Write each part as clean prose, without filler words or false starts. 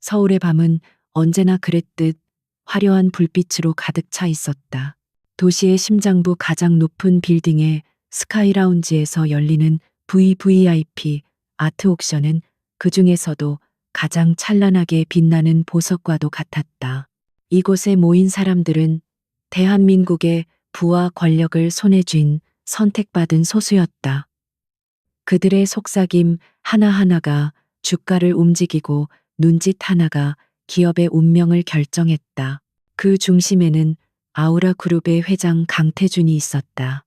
서울의 밤은 언제나 그랬듯 화려한 불빛으로 가득 차 있었다. 도시의 심장부 가장 높은 빌딩의 스카이 라운지에서 열리는 VVIP 아트 옥션은 그 중에서도 가장 찬란하게 빛나는 보석과도 같았다. 이곳에 모인 사람들은 대한민국의 부와 권력을 손에 쥔 선택받은 소수였다. 그들의 속삭임 하나하나가 주가를 움직이고 눈짓 하나가 기업의 운명을 결정했다. 그 중심에는 아우라 그룹의 회장 강태준이 있었다.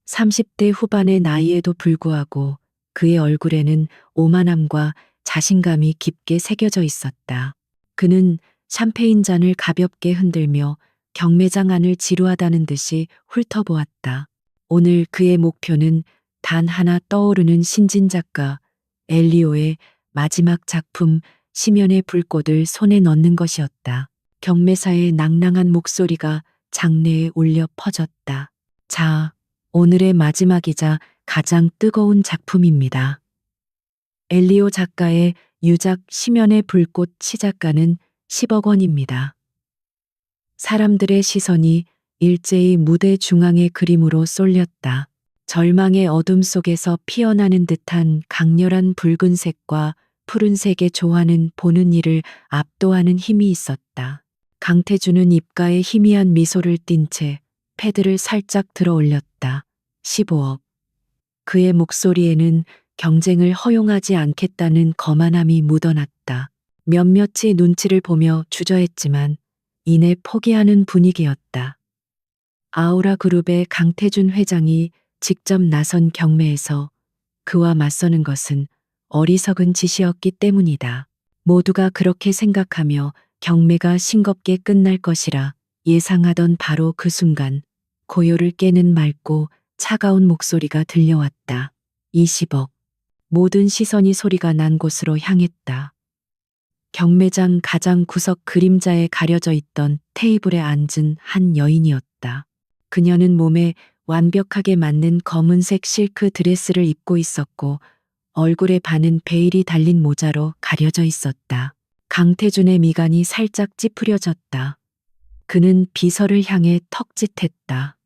30대 후반의 나이에도 불구하고 그의 얼굴에는 오만함과 자신감이 깊게 새겨져 있었다. 그는 샴페인 잔을 가볍게 흔들며 경매장 안을 지루하다는 듯이 훑어보았다. 오늘 그의 목표는 단 하나 떠오르는 신진 작가 엘리오의 마지막 작품 심연의 불꽃을 손에 넣는 것이었다. 경매사의 낭낭한 목소리가 장내에 울려 퍼졌다. 자, 오늘의 마지막이자 가장 뜨거운 작품입니다. 엘리오 작가의 유작 심연의 불꽃 시작가는 10억 원입니다. 사람들의 시선이 일제히 무대 중앙의 그림으로 쏠렸다. 절망의 어둠 속에서 피어나는 듯한 강렬한 붉은색과 푸른색의 조화는 보는 이를 압도하는 힘이 있었다. 강태준은 입가에 희미한 미소를 띤 채 패드를 살짝 들어 올렸다. 15억. 그의 목소리에는 경쟁을 허용하지 않겠다는 거만함이 묻어났다. 몇몇이 눈치를 보며 주저했지만 이내 포기하는 분위기였다. 아우라 그룹의 강태준 회장이 직접 나선 경매에서 그와 맞서는 것은 어리석은 짓이었기 때문이다. 모두가 그렇게 생각하며 경매가 싱겁게 끝날 것이라 예상하던 바로 그 순간 고요를 깨는 맑고 차가운 목소리가 들려왔다. 20억. 모든 시선이 소리가 난 곳으로 향했다. 경매장 가장 구석 그림자에 가려져 있던 테이블에 앉은 한 여인이었다. 그녀는 몸에 완벽하게 맞는 검은색 실크 드레스를 입고 있었고 얼굴에 반은 베일이 달린 모자로 가려져 있었다. 강태준의 미간이 살짝 찌푸려졌다. 그는 비서를 향해 턱짓했다.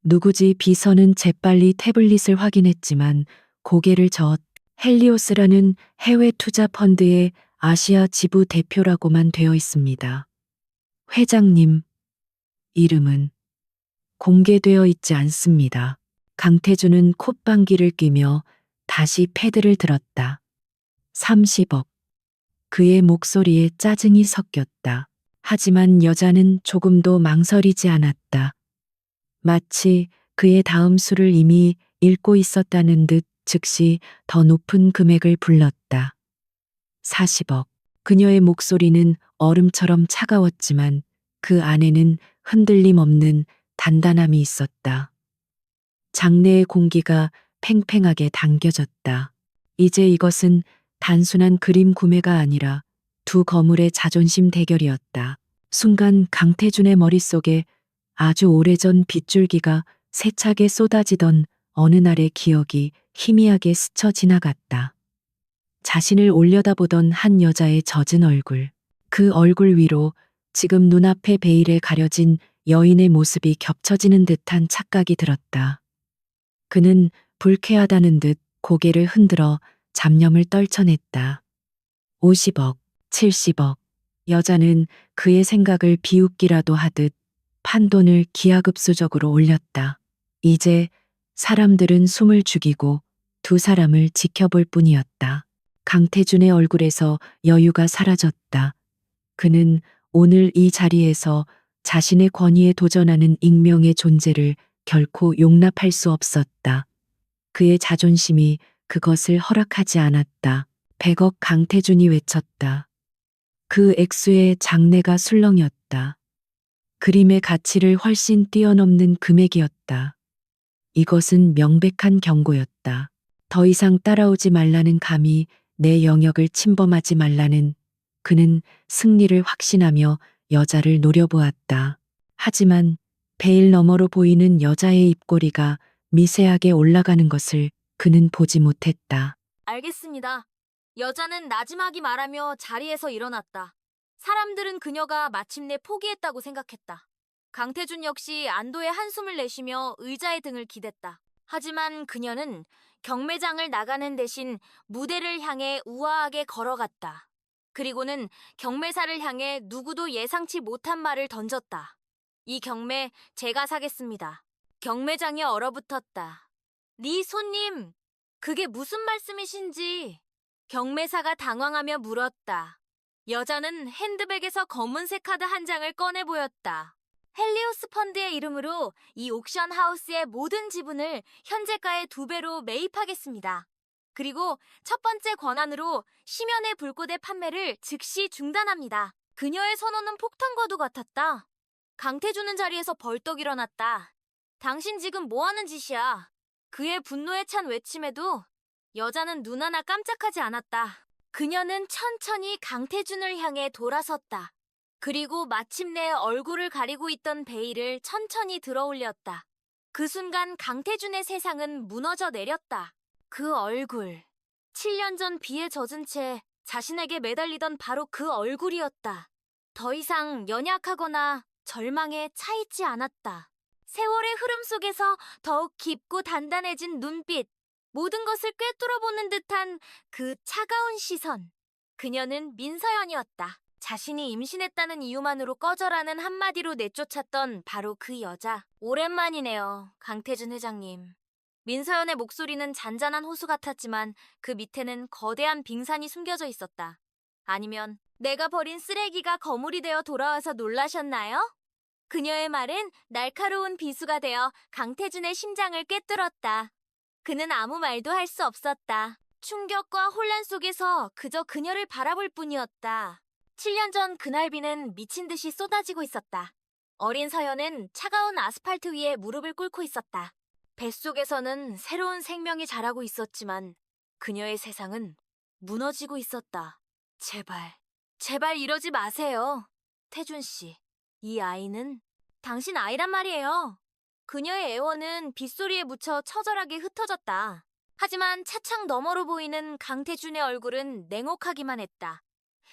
누구지? 비서는 재빨리 태블릿을 확인했지만 고개를 저었다. 헬리오스라는 해외 투자 펀드의 아시아 지부 대표라고만 되어 있습니다. 회장님, 이름은 공개되어 있지 않습니다. 강태준은 콧방귀를 뀌며 다시 패드를 들었다. 30억. 그의 목소리에 짜증이 섞였다. 하지만 여자는 조금도 망설이지 않았다. 마치 그의 다음 수를 이미 읽고 있었다는 듯 즉시 더 높은 금액을 불렀다. 40억. 그녀의 목소리는 얼음처럼 차가웠지만 그 안에는 흔들림 없는 단단함이 있었다. 장내의 공기가 팽팽하게 당겨졌다. 이제 이것은 단순한 그림 구매가 아니라 두 거물의 자존심 대결이었다. 순간 강태준의 머릿속에 아주 오래전 빗줄기가 세차게 쏟아지던 어느 날의 기억이 희미하게 스쳐 지나갔다. 자신을 올려다보던 한 여자의 젖은 얼굴. 그 얼굴 위로 지금 눈앞의 베일에 가려진 여인의 모습이 겹쳐지는 듯한 착각이 들었다. 그는 불쾌하다는 듯 고개를 흔들어 잡념을 떨쳐냈다. 50억, 70억. 여자는 그의 생각을 비웃기라도 하듯 판돈을 기하급수적으로 올렸다. 이제 사람들은 숨을 죽이고 두 사람을 지켜볼 뿐이었다. 강태준의 얼굴에서 여유가 사라졌다. 그는 오늘 이 자리에서 자신의 권위에 도전하는 익명의 존재를 결코 용납할 수 없었다. 그의 자존심이 그것을 허락하지 않았다. 100억. 강태준이 외쳤다. 그 액수의 장래가 술렁이었다. 그림의 가치를 훨씬 뛰어넘는 금액이었다. 이것은 명백한 경고였다. 더 이상 따라오지 말라는 감히 내 영역을 침범하지 말라는. 그는 승리를 확신하며 여자를 노려보았다. 하지만 베일 너머로 보이는 여자의 입꼬리가 미세하게 올라가는 것을 그는 보지 못했다. 알겠습니다. 여자는 나지막이 말하며 자리에서 일어났다. 사람들은 그녀가 마침내 포기했다고 생각했다. 강태준 역시 안도의 한숨을 내쉬며 의자의 등을 기댔다. 하지만 그녀는 경매장을 나가는 대신 무대를 향해 우아하게 걸어갔다. 그리고는 경매사를 향해 누구도 예상치 못한 말을 던졌다. 이 경매 제가 사겠습니다. 경매장이 얼어붙었다. 네 손님, 그게 무슨 말씀이신지. 경매사가 당황하며 물었다. 여자는 핸드백에서 검은색 카드 한 장을 꺼내 보였다. 헬리오스 펀드의 이름으로 이 옥션 하우스의 모든 지분을 현재가의 2배로 매입하겠습니다. 그리고 첫 번째 권한으로 심연의 불꽃의 판매를 즉시 중단합니다. 그녀의 선언은 폭탄과도 같았다. 강태준은 자리에서 벌떡 일어났다. 당신 지금 뭐 하는 짓이야? 그의 분노에 찬 외침에도 여자는 눈 하나 깜짝하지 않았다. 그녀는 천천히 강태준을 향해 돌아섰다. 그리고 마침내 얼굴을 가리고 있던 베일을 천천히 들어올렸다. 그 순간 강태준의 세상은 무너져 내렸다. 그 얼굴. 7년 전 비에 젖은 채 자신에게 매달리던 바로 그 얼굴이었다. 더 이상 연약하거나 절망에 차있지 않았다. 세월의 흐름 속에서 더욱 깊고 단단해진 눈빛. 모든 것을 꿰뚫어보는 듯한 그 차가운 시선. 그녀는 민서연이었다. 자신이 임신했다는 이유만으로 꺼져라는 한마디로 내쫓았던 바로 그 여자. 오랜만이네요, 강태준 회장님. 민서연의 목소리는 잔잔한 호수 같았지만 그 밑에는 거대한 빙산이 숨겨져 있었다. 아니면 내가 버린 쓰레기가 거물이 되어 돌아와서 놀라셨나요? 그녀의 말은 날카로운 비수가 되어 강태준의 심장을 꿰뚫었다. 그는 아무 말도 할 수 없었다. 충격과 혼란 속에서 그저 그녀를 바라볼 뿐이었다. 7년 전 그날 비는 미친 듯이 쏟아지고 있었다. 어린 서연은 차가운 아스팔트 위에 무릎을 꿇고 있었다. 뱃속에서는 새로운 생명이 자라고 있었지만 그녀의 세상은 무너지고 있었다. 제발 이러지 마세요. 태준 씨, 이 아이는 당신 아이란 말이에요. 그녀의 애원은 빗소리에 묻혀 처절하게 흩어졌다. 하지만 차창 너머로 보이는 강태준의 얼굴은 냉혹하기만 했다.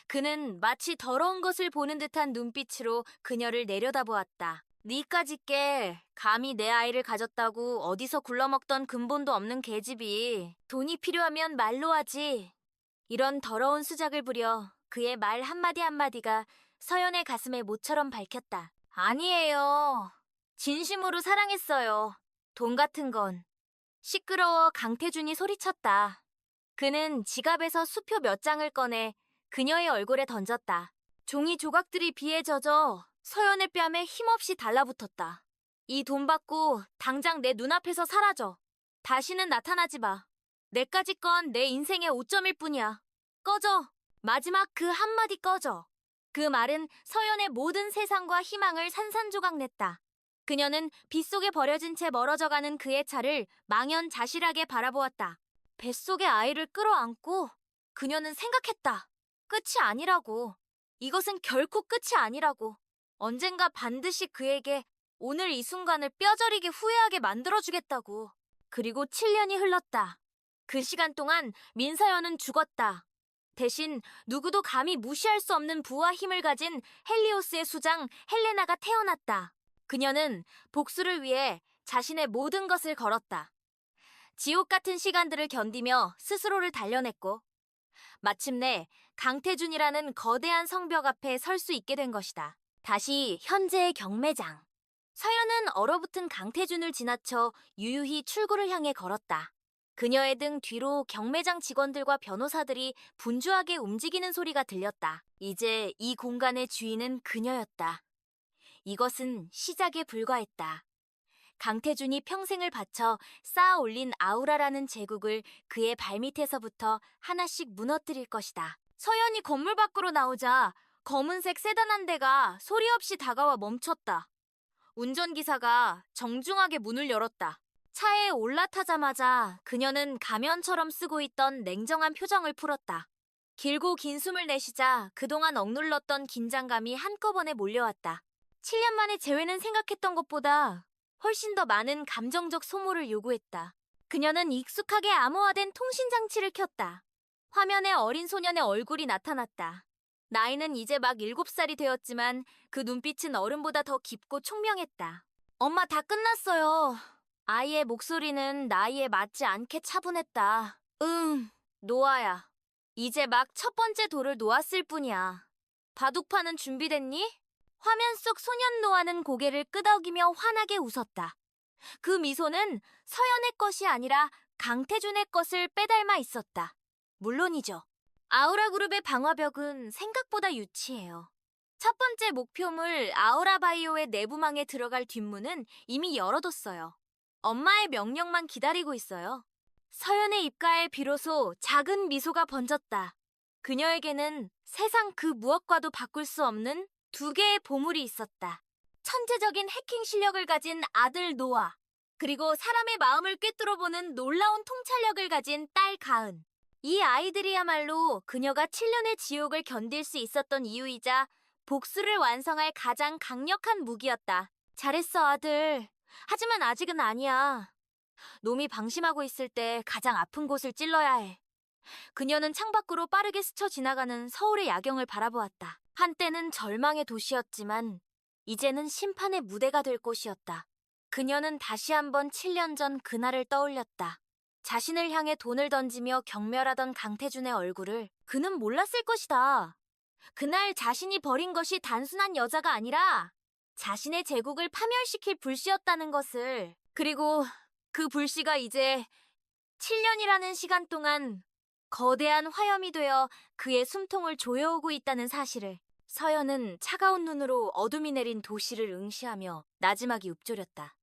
그는 마치 더러운 것을 보는 듯한 눈빛으로 그녀를 내려다보았다. 니까짓게 감히 내 아이를 가졌다고 어디서 굴러먹던 근본도 없는 계집이 돈이 필요하면 말로 하지. 이런 더러운 수작을 부려 그의 말 한마디 한마디가 서연의 가슴에 모처럼 밝혔다. 아니에요. 진심으로 사랑했어요. 돈 같은 건. 시끄러워 강태준이 소리쳤다. 그는 지갑에서 수표 몇 장을 꺼내 그녀의 얼굴에 던졌다. 종이 조각들이 비에 젖어 서연의 뺨에 힘없이 달라붙었다. 이 돈 받고 당장 내 눈앞에서 사라져. 다시는 나타나지 마. 내까지 건 내 인생의 오점일 뿐이야. 꺼져. 마지막 그 한마디 꺼져. 그 말은 서연의 모든 세상과 희망을 산산조각 냈다. 그녀는 빗속에 버려진 채 멀어져가는 그의 차를 망연자실하게 바라보았다. 뱃속의 아이를 끌어안고 그녀는 생각했다. 끝이 아니라고. 이것은 결코 끝이 아니라고. 언젠가 반드시 그에게 오늘 이 순간을 뼈저리게 후회하게 만들어주겠다고. 그리고 7년이 흘렀다. 그 시간 동안 민서연은 죽었다. 대신 누구도 감히 무시할 수 없는 부와 힘을 가진 헬리오스의 수장 헬레나가 태어났다. 그녀는 복수를 위해 자신의 모든 것을 걸었다. 지옥 같은 시간들을 견디며 스스로를 단련했고 마침내 강태준이라는 거대한 성벽 앞에 설 수 있게 된 것이다. 다시 현재의 경매장. 서연은 얼어붙은 강태준을 지나쳐 유유히 출구를 향해 걸었다. 그녀의 등 뒤로 경매장 직원들과 변호사들이 분주하게 움직이는 소리가 들렸다. 이제 이 공간의 주인은 그녀였다. 이것은 시작에 불과했다. 강태준이 평생을 바쳐 쌓아 올린 아우라라는 제국을 그의 발밑에서부터 하나씩 무너뜨릴 것이다. 서연이 건물 밖으로 나오자 검은색 세단 한 대가 소리 없이 다가와 멈췄다. 운전기사가 정중하게 문을 열었다. 차에 올라타자마자 그녀는 가면처럼 쓰고 있던 냉정한 표정을 풀었다. 길고 긴 숨을 내쉬자 그동안 억눌렀던 긴장감이 한꺼번에 몰려왔다. 7년 만에 재회는 생각했던 것보다 훨씬 더 많은 감정적 소모를 요구했다. 그녀는 익숙하게 암호화된 통신장치를 켰다. 화면에 어린 소년의 얼굴이 나타났다. 나이는 이제 막 7살이 되었지만 그 눈빛은 어른보다 더 깊고 총명했다. 엄마, 다 끝났어요. 아이의 목소리는 나이에 맞지 않게 차분했다. 노아야. 이제 막 첫 번째 돌을 놓았을 뿐이야. 바둑판은 준비됐니? 화면 속 소년 노아는 고개를 끄덕이며 환하게 웃었다. 그 미소는 서연의 것이 아니라 강태준의 것을 빼닮아 있었다. 물론이죠. 아우라 그룹의 방화벽은 생각보다 유치해요. 첫 번째 목표물 아우라 바이오의 내부망에 들어갈 뒷문은 이미 열어뒀어요. 엄마의 명령만 기다리고 있어요. 서연의 입가에 비로소 작은 미소가 번졌다. 그녀에게는 세상 그 무엇과도 바꿀 수 없는 2개의 보물이 있었다. 천재적인 해킹 실력을 가진 아들 노아, 그리고 사람의 마음을 꿰뚫어보는 놀라운 통찰력을 가진 딸 가은. 이 아이들이야말로 그녀가 7년의 지옥을 견딜 수 있었던 이유이자 복수를 완성할 가장 강력한 무기였다. 잘했어, 아들. 하지만 아직은 아니야. 놈이 방심하고 있을 때 가장 아픈 곳을 찔러야 해. 그녀는 창밖으로 빠르게 스쳐 지나가는 서울의 야경을 바라보았다. 한때는 절망의 도시였지만 이제는 심판의 무대가 될 곳이었다. 그녀는 다시 한번 7년 전 그날을 떠올렸다. 자신을 향해 돈을 던지며 경멸하던 강태준의 얼굴을 그는 몰랐을 것이다. 그날 자신이 버린 것이 단순한 여자가 아니라 자신의 제국을 파멸시킬 불씨였다는 것을. 그리고 그 불씨가 이제 7년이라는 시간 동안 거대한 화염이 되어 그의 숨통을 조여오고 있다는 사실을. 서연은 차가운 눈으로 어둠이 내린 도시를 응시하며 나지막이 읊조렸다.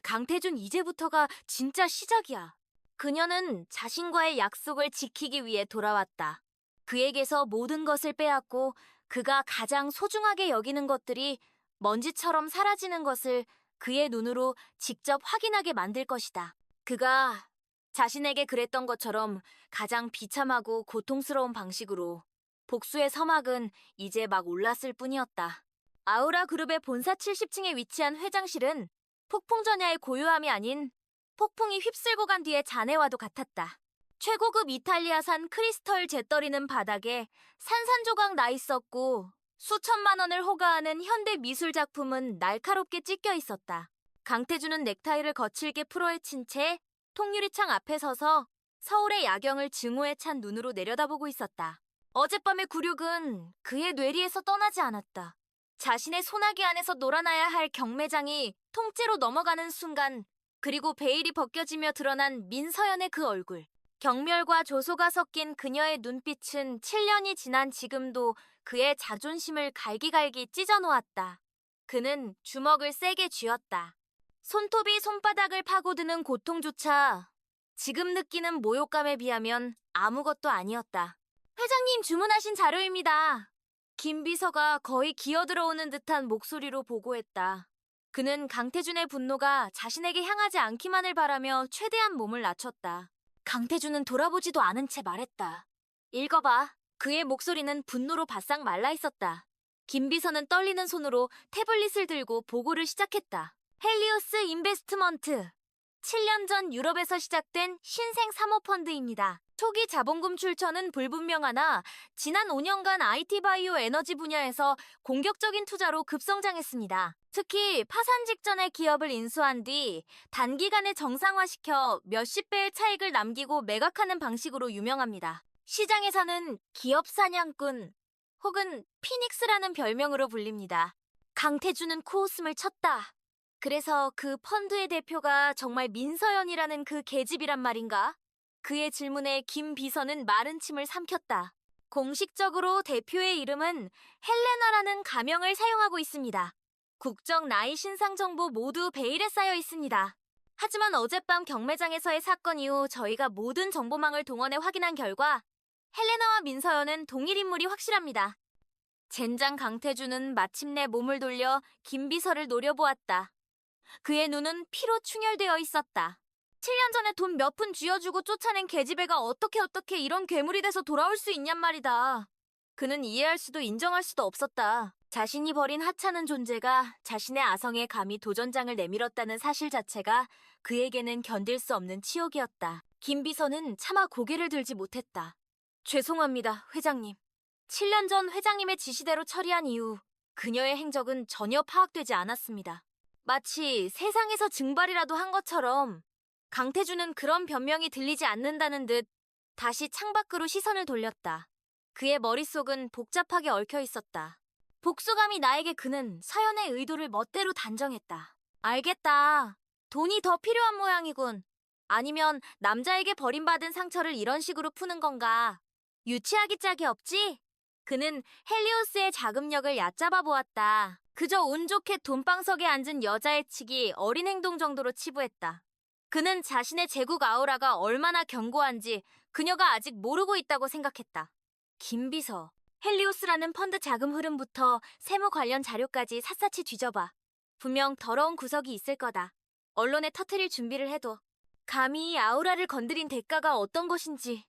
강태준, 이제부터가 진짜 시작이야. 그녀는 자신과의 약속을 지키기 위해 돌아왔다. 그에게서 모든 것을 빼앗고 그가 가장 소중하게 여기는 것들이 먼지처럼 사라지는 것을 그의 눈으로 직접 확인하게 만들 것이다. 그가 자신에게 그랬던 것처럼 가장 비참하고 고통스러운 방식으로. 복수의 서막은 이제 막 올랐을 뿐이었다. 아우라 그룹의 본사 70층에 위치한 회장실은 폭풍 전야의 고요함이 아닌 폭풍이 휩쓸고 간 뒤의 잔해와도 같았다. 최고급 이탈리아산 크리스털 재떨이는 바닥에 산산조각 나 있었고 수천만 원을 호가하는 현대 미술 작품은 날카롭게 찢겨 있었다. 강태준은 넥타이를 거칠게 풀어헤친 채 통유리창 앞에 서서 서울의 야경을 증오에 찬 눈으로 내려다보고 있었다. 어젯밤의 굴욕은 그의 뇌리에서 떠나지 않았다. 자신의 소나기 안에서 놀아나야 할 경매장이 통째로 넘어가는 순간, 그리고 베일이 벗겨지며 드러난 민서연의 그 얼굴. 경멸과 조소가 섞인 그녀의 눈빛은 7년이 지난 지금도 그의 자존심을 갈기갈기 찢어놓았다. 그는 주먹을 세게 쥐었다. 손톱이 손바닥을 파고드는 고통조차 지금 느끼는 모욕감에 비하면 아무것도 아니었다. 회장님, 주문하신 자료입니다. 김 비서가 거의 기어들어오는 듯한 목소리로 보고했다. 그는 강태준의 분노가 자신에게 향하지 않기만을 바라며 최대한 몸을 낮췄다. 강태준은 돌아보지도 않은 채 말했다. 읽어봐. 그의 목소리는 분노로 바싹 말라 있었다. 김 비서는 떨리는 손으로 태블릿을 들고 보고를 시작했다. 헬리오스 인베스트먼트. 7년 전 유럽에서 시작된 신생 사모펀드입니다. 초기 자본금 출처는 불분명하나 지난 5년간 IT 바이오 에너지 분야에서 공격적인 투자로 급성장했습니다. 특히 파산 직전의 기업을 인수한 뒤 단기간에 정상화시켜 몇십 배의 차익을 남기고 매각하는 방식으로 유명합니다. 시장에서는 기업 사냥꾼 혹은 피닉스라는 별명으로 불립니다. 강태준은 코웃음을 쳤다. 그래서 그 펀드의 대표가 정말 민서연이라는 그 계집이란 말인가? 그의 질문에 김 비서는 마른 침을 삼켰다. 공식적으로 대표의 이름은 헬레나라는 가명을 사용하고 있습니다. 국적, 나이, 신상 정보 모두 베일에 쌓여 있습니다. 하지만 어젯밤 경매장에서의 사건 이후 저희가 모든 정보망을 동원해 확인한 결과 헬레나와 민서연은 동일 인물이 확실합니다. 젠장 강태준은 마침내 몸을 돌려 김 비서를 노려보았다. 그의 눈은 피로 충혈되어 있었다. 7년 전에 돈 몇 푼 쥐어주고 쫓아낸 계집애가 어떻게 이런 괴물이 돼서 돌아올 수 있냔 말이다. 그는 이해할 수도 인정할 수도 없었다. 자신이 벌인 하찮은 존재가 자신의 아성에 감히 도전장을 내밀었다는 사실 자체가 그에게는 견딜 수 없는 치욕이었다. 김 비서는 차마 고개를 들지 못했다. 죄송합니다, 회장님. 7년 전 회장님의 지시대로 처리한 이후 그녀의 행적은 전혀 파악되지 않았습니다. 마치 세상에서 증발이라도 한 것처럼 강태준은 그런 변명이 들리지 않는다는 듯 다시 창밖으로 시선을 돌렸다. 그의 머릿속은 복잡하게 얽혀 있었다. 복수감이 나에게 그는 서연의 의도를 멋대로 단정했다. 알겠다. 돈이 더 필요한 모양이군. 아니면 남자에게 버림받은 상처를 이런 식으로 푸는 건가? 유치하기 짝이 없지? 그는 헬리오스의 자금력을 얕잡아 보았다. 그저 운 좋게 돈방석에 앉은 여자의 치기 어린 행동 정도로 치부했다. 그는 자신의 제국 아우라가 얼마나 견고한지 그녀가 아직 모르고 있다고 생각했다. 김비서, 헬리오스라는 펀드 자금 흐름부터 세무 관련 자료까지 샅샅이 뒤져봐. 분명 더러운 구석이 있을 거다. 언론에 터트릴 준비를 해둬. 감히 이 아우라를 건드린 대가가 어떤 것인지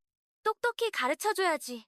똑똑히 가르쳐줘야지.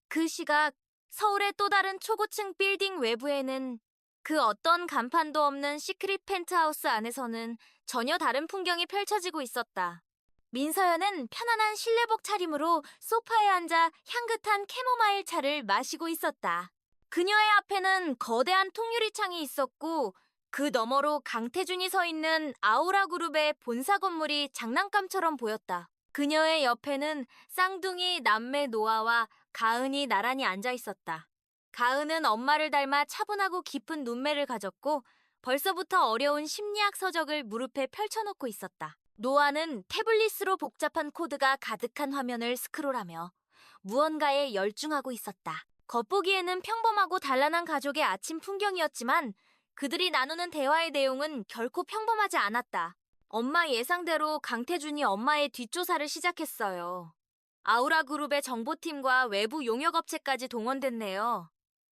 그 시각 서울의 또 다른 초고층 빌딩 외부에는 그 어떤 간판도 없는 시크릿 펜트하우스 안에서는 전혀 다른 풍경이 펼쳐지고 있었다. 민서연은 편안한 실내복 차림으로 소파에 앉아 향긋한 캐모마일 차를 마시고 있었다. 그녀의 앞에는 거대한 통유리창이 있었고 그 너머로 강태준이 서 있는 아우라 그룹의 본사 건물이 장난감처럼 보였다. 그녀의 옆에는 쌍둥이 남매 노아와 가은이 나란히 앉아 있었다. 가은은 엄마를 닮아 차분하고 깊은 눈매를 가졌고 벌써부터 어려운 심리학 서적을 무릎에 펼쳐놓고 있었다. 노아는 태블릿으로 복잡한 코드가 가득한 화면을 스크롤하며 무언가에 열중하고 있었다. 겉보기에는 평범하고 단란한 가족의 아침 풍경이었지만 그들이 나누는 대화의 내용은 결코 평범하지 않았다. 엄마 예상대로 강태준이 엄마의 뒷조사를 시작했어요. 아우라 그룹의 정보팀과 외부 용역업체까지 동원됐네요.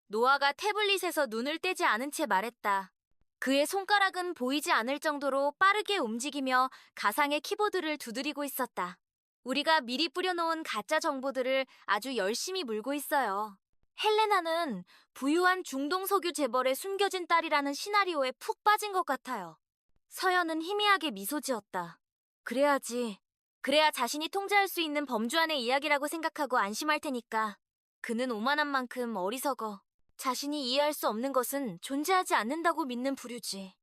노아가 태블릿에서 눈을 떼지 않은 채 말했다. 그의 손가락은 보이지 않을 정도로 빠르게 움직이며 가상의 키보드를 두드리고 있었다. 우리가 미리 뿌려놓은 가짜 정보들을 아주 열심히 물고 있어요. 헬레나는 부유한 중동 석유 재벌의 숨겨진 딸이라는 시나리오에 푹 빠진 것 같아요. 서연은 희미하게 미소 지었다. 그래야지. 그래야 자신이 통제할 수 있는 범주안의 이야기라고 생각하고 안심할 테니까. 그는 오만한 만큼 어리석어. 자신이 이해할 수 없는 것은 존재하지 않는다고 믿는 부류지.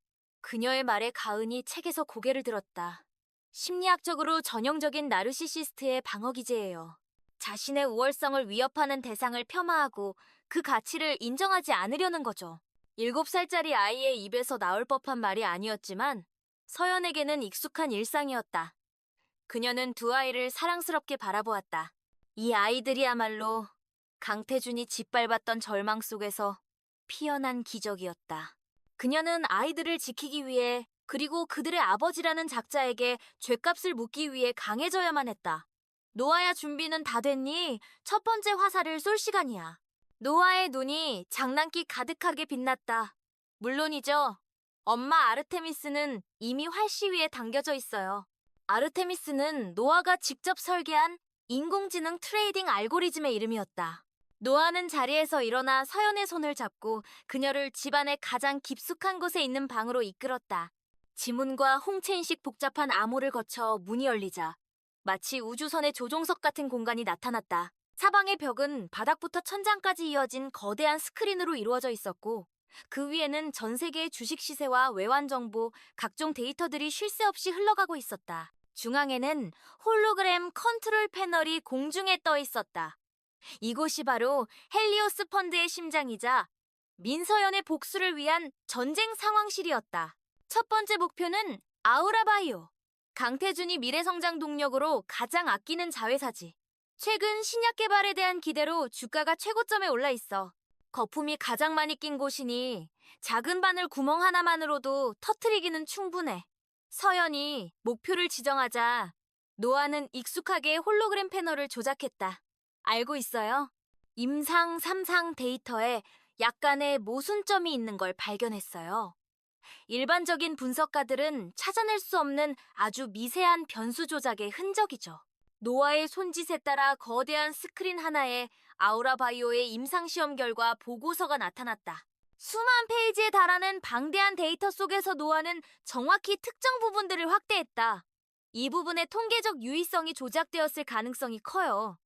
그녀의 말에 가은이 책에서 고개를 들었다. 심리학적으로 전형적인 나르시시스트의 방어기제예요. 자신의 우월성을 위협하는 대상을 폄하하고 그 가치를 인정하지 않으려는 거죠. 7살짜리 아이의 입에서 나올 법한 말이 아니었지만 서연에게는 익숙한 일상이었다. 그녀는 두 아이를 사랑스럽게 바라보았다. 이 아이들이야말로 강태준이 짓밟았던 절망 속에서 피어난 기적이었다. 그녀는 아이들을 지키기 위해 그리고 그들의 아버지라는 작자에게 죗값을 묻기 위해 강해져야만 했다. 노아야 준비는 다 됐니? 첫 번째 화살을 쏠 시간이야. 노아의 눈이 장난기 가득하게 빛났다. 물론이죠. 엄마 아르테미스는 이미 활시 위에 당겨져 있어요. 아르테미스는 노아가 직접 설계한 인공지능 트레이딩 알고리즘의 이름이었다. 노아는 자리에서 일어나 서연의 손을 잡고 그녀를 집안의 가장 깊숙한 곳에 있는 방으로 이끌었다. 지문과 홍채인식 복잡한 암호를 거쳐 문이 열리자 마치 우주선의 조종석 같은 공간이 나타났다. 사방의 벽은 바닥부터 천장까지 이어진 거대한 스크린으로 이루어져 있었고 그 위에는 전 세계의 주식 시세와 외환 정보, 각종 데이터들이 쉴 새 없이 흘러가고 있었다. 중앙에는 홀로그램 컨트롤 패널이 공중에 떠 있었다. 이곳이 바로 헬리오스 펀드의 심장이자 민서연의 복수를 위한 전쟁 상황실이었다. 첫 번째 목표는 아우라바이오. 강태준이 미래성장 동력으로 가장 아끼는 자회사지. 최근 신약 개발에 대한 기대로 주가가 최고점에 올라 있어. 거품이 가장 많이 낀 곳이니 작은 바늘 구멍 하나만으로도 터트리기는 충분해. 서연이 목표를 지정하자 노아는 익숙하게 홀로그램 패널을 조작했다. 알고 있어요? 임상 3상 데이터에 약간의 모순점이 있는 걸 발견했어요. 일반적인 분석가들은 찾아낼 수 없는 아주 미세한 변수 조작의 흔적이죠. 노아의 손짓에 따라 거대한 스크린 하나에 아우라 바이오의 임상시험 결과 보고서가 나타났다. 수만 페이지에 달하는 방대한 데이터 속에서 노아는 정확히 특정 부분들을 확대했다. 이 부분의 통계적 유의성이 조작되었을 가능성이 커요.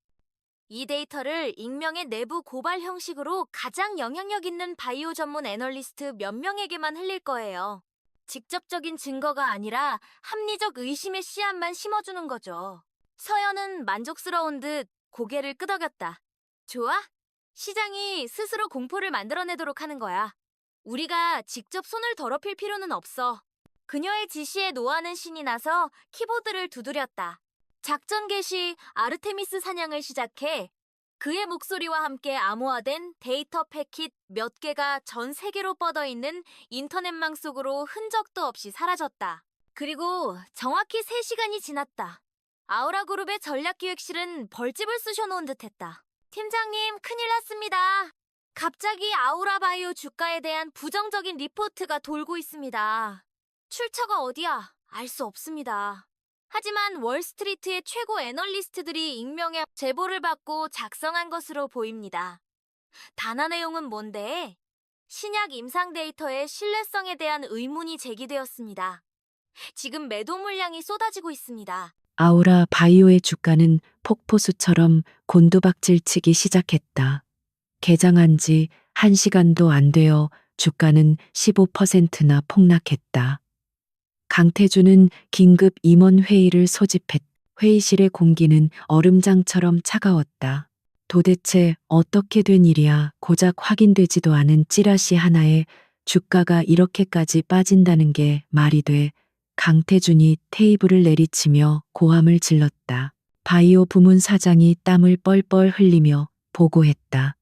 이 데이터를 익명의 내부 고발 형식으로 가장 영향력 있는 바이오 전문 애널리스트 몇 명에게만 흘릴 거예요. 직접적인 증거가 아니라 합리적 의심의 씨앗만 심어주는 거죠. 서연은 만족스러운 듯 고개를 끄덕였다. 좋아? 시장이 스스로 공포를 만들어내도록 하는 거야. 우리가 직접 손을 더럽힐 필요는 없어. 그녀의 지시에 노하는 신이 나서 키보드를 두드렸다. 작전 개시 아르테미스 사냥을 시작해 그의 목소리와 함께 암호화된 데이터 패킷 몇 개가 전 세계로 뻗어 있는 인터넷망 속으로 흔적도 없이 사라졌다. 그리고 정확히 3시간이 지났다. 아우라 그룹의 전략기획실은 벌집을 쑤셔놓은 듯했다. 팀장님, 큰일 났습니다. 갑자기 아우라 바이오 주가에 대한 부정적인 리포트가 돌고 있습니다. 출처가 어디야? 알 수 없습니다. 하지만 월스트리트의 최고 애널리스트들이 익명의 제보를 받고 작성한 것으로 보입니다. 단화 내용은 뭔데? 신약 임상 데이터의 신뢰성에 대한 의문이 제기되었습니다. 지금 매도 물량이 쏟아지고 있습니다. 아우라 바이오의 주가는 폭포수처럼 곤두박질치기 시작했다. 개장한 지 1시간도 안 되어 주가는 15%나 폭락했다. 강태준은 긴급 임원 회의를 소집했. 회의실의 공기는 얼음장처럼 차가웠다. 도대체 어떻게 된 일이야? 고작 확인되지도 않은 찌라시 하나에 주가가 이렇게까지 빠진다는 게 말이 돼. 강태준이 테이블을 내리치며 고함을 질렀다. 바이오 부문 사장이 땀을 뻘뻘 흘리며 보고했다.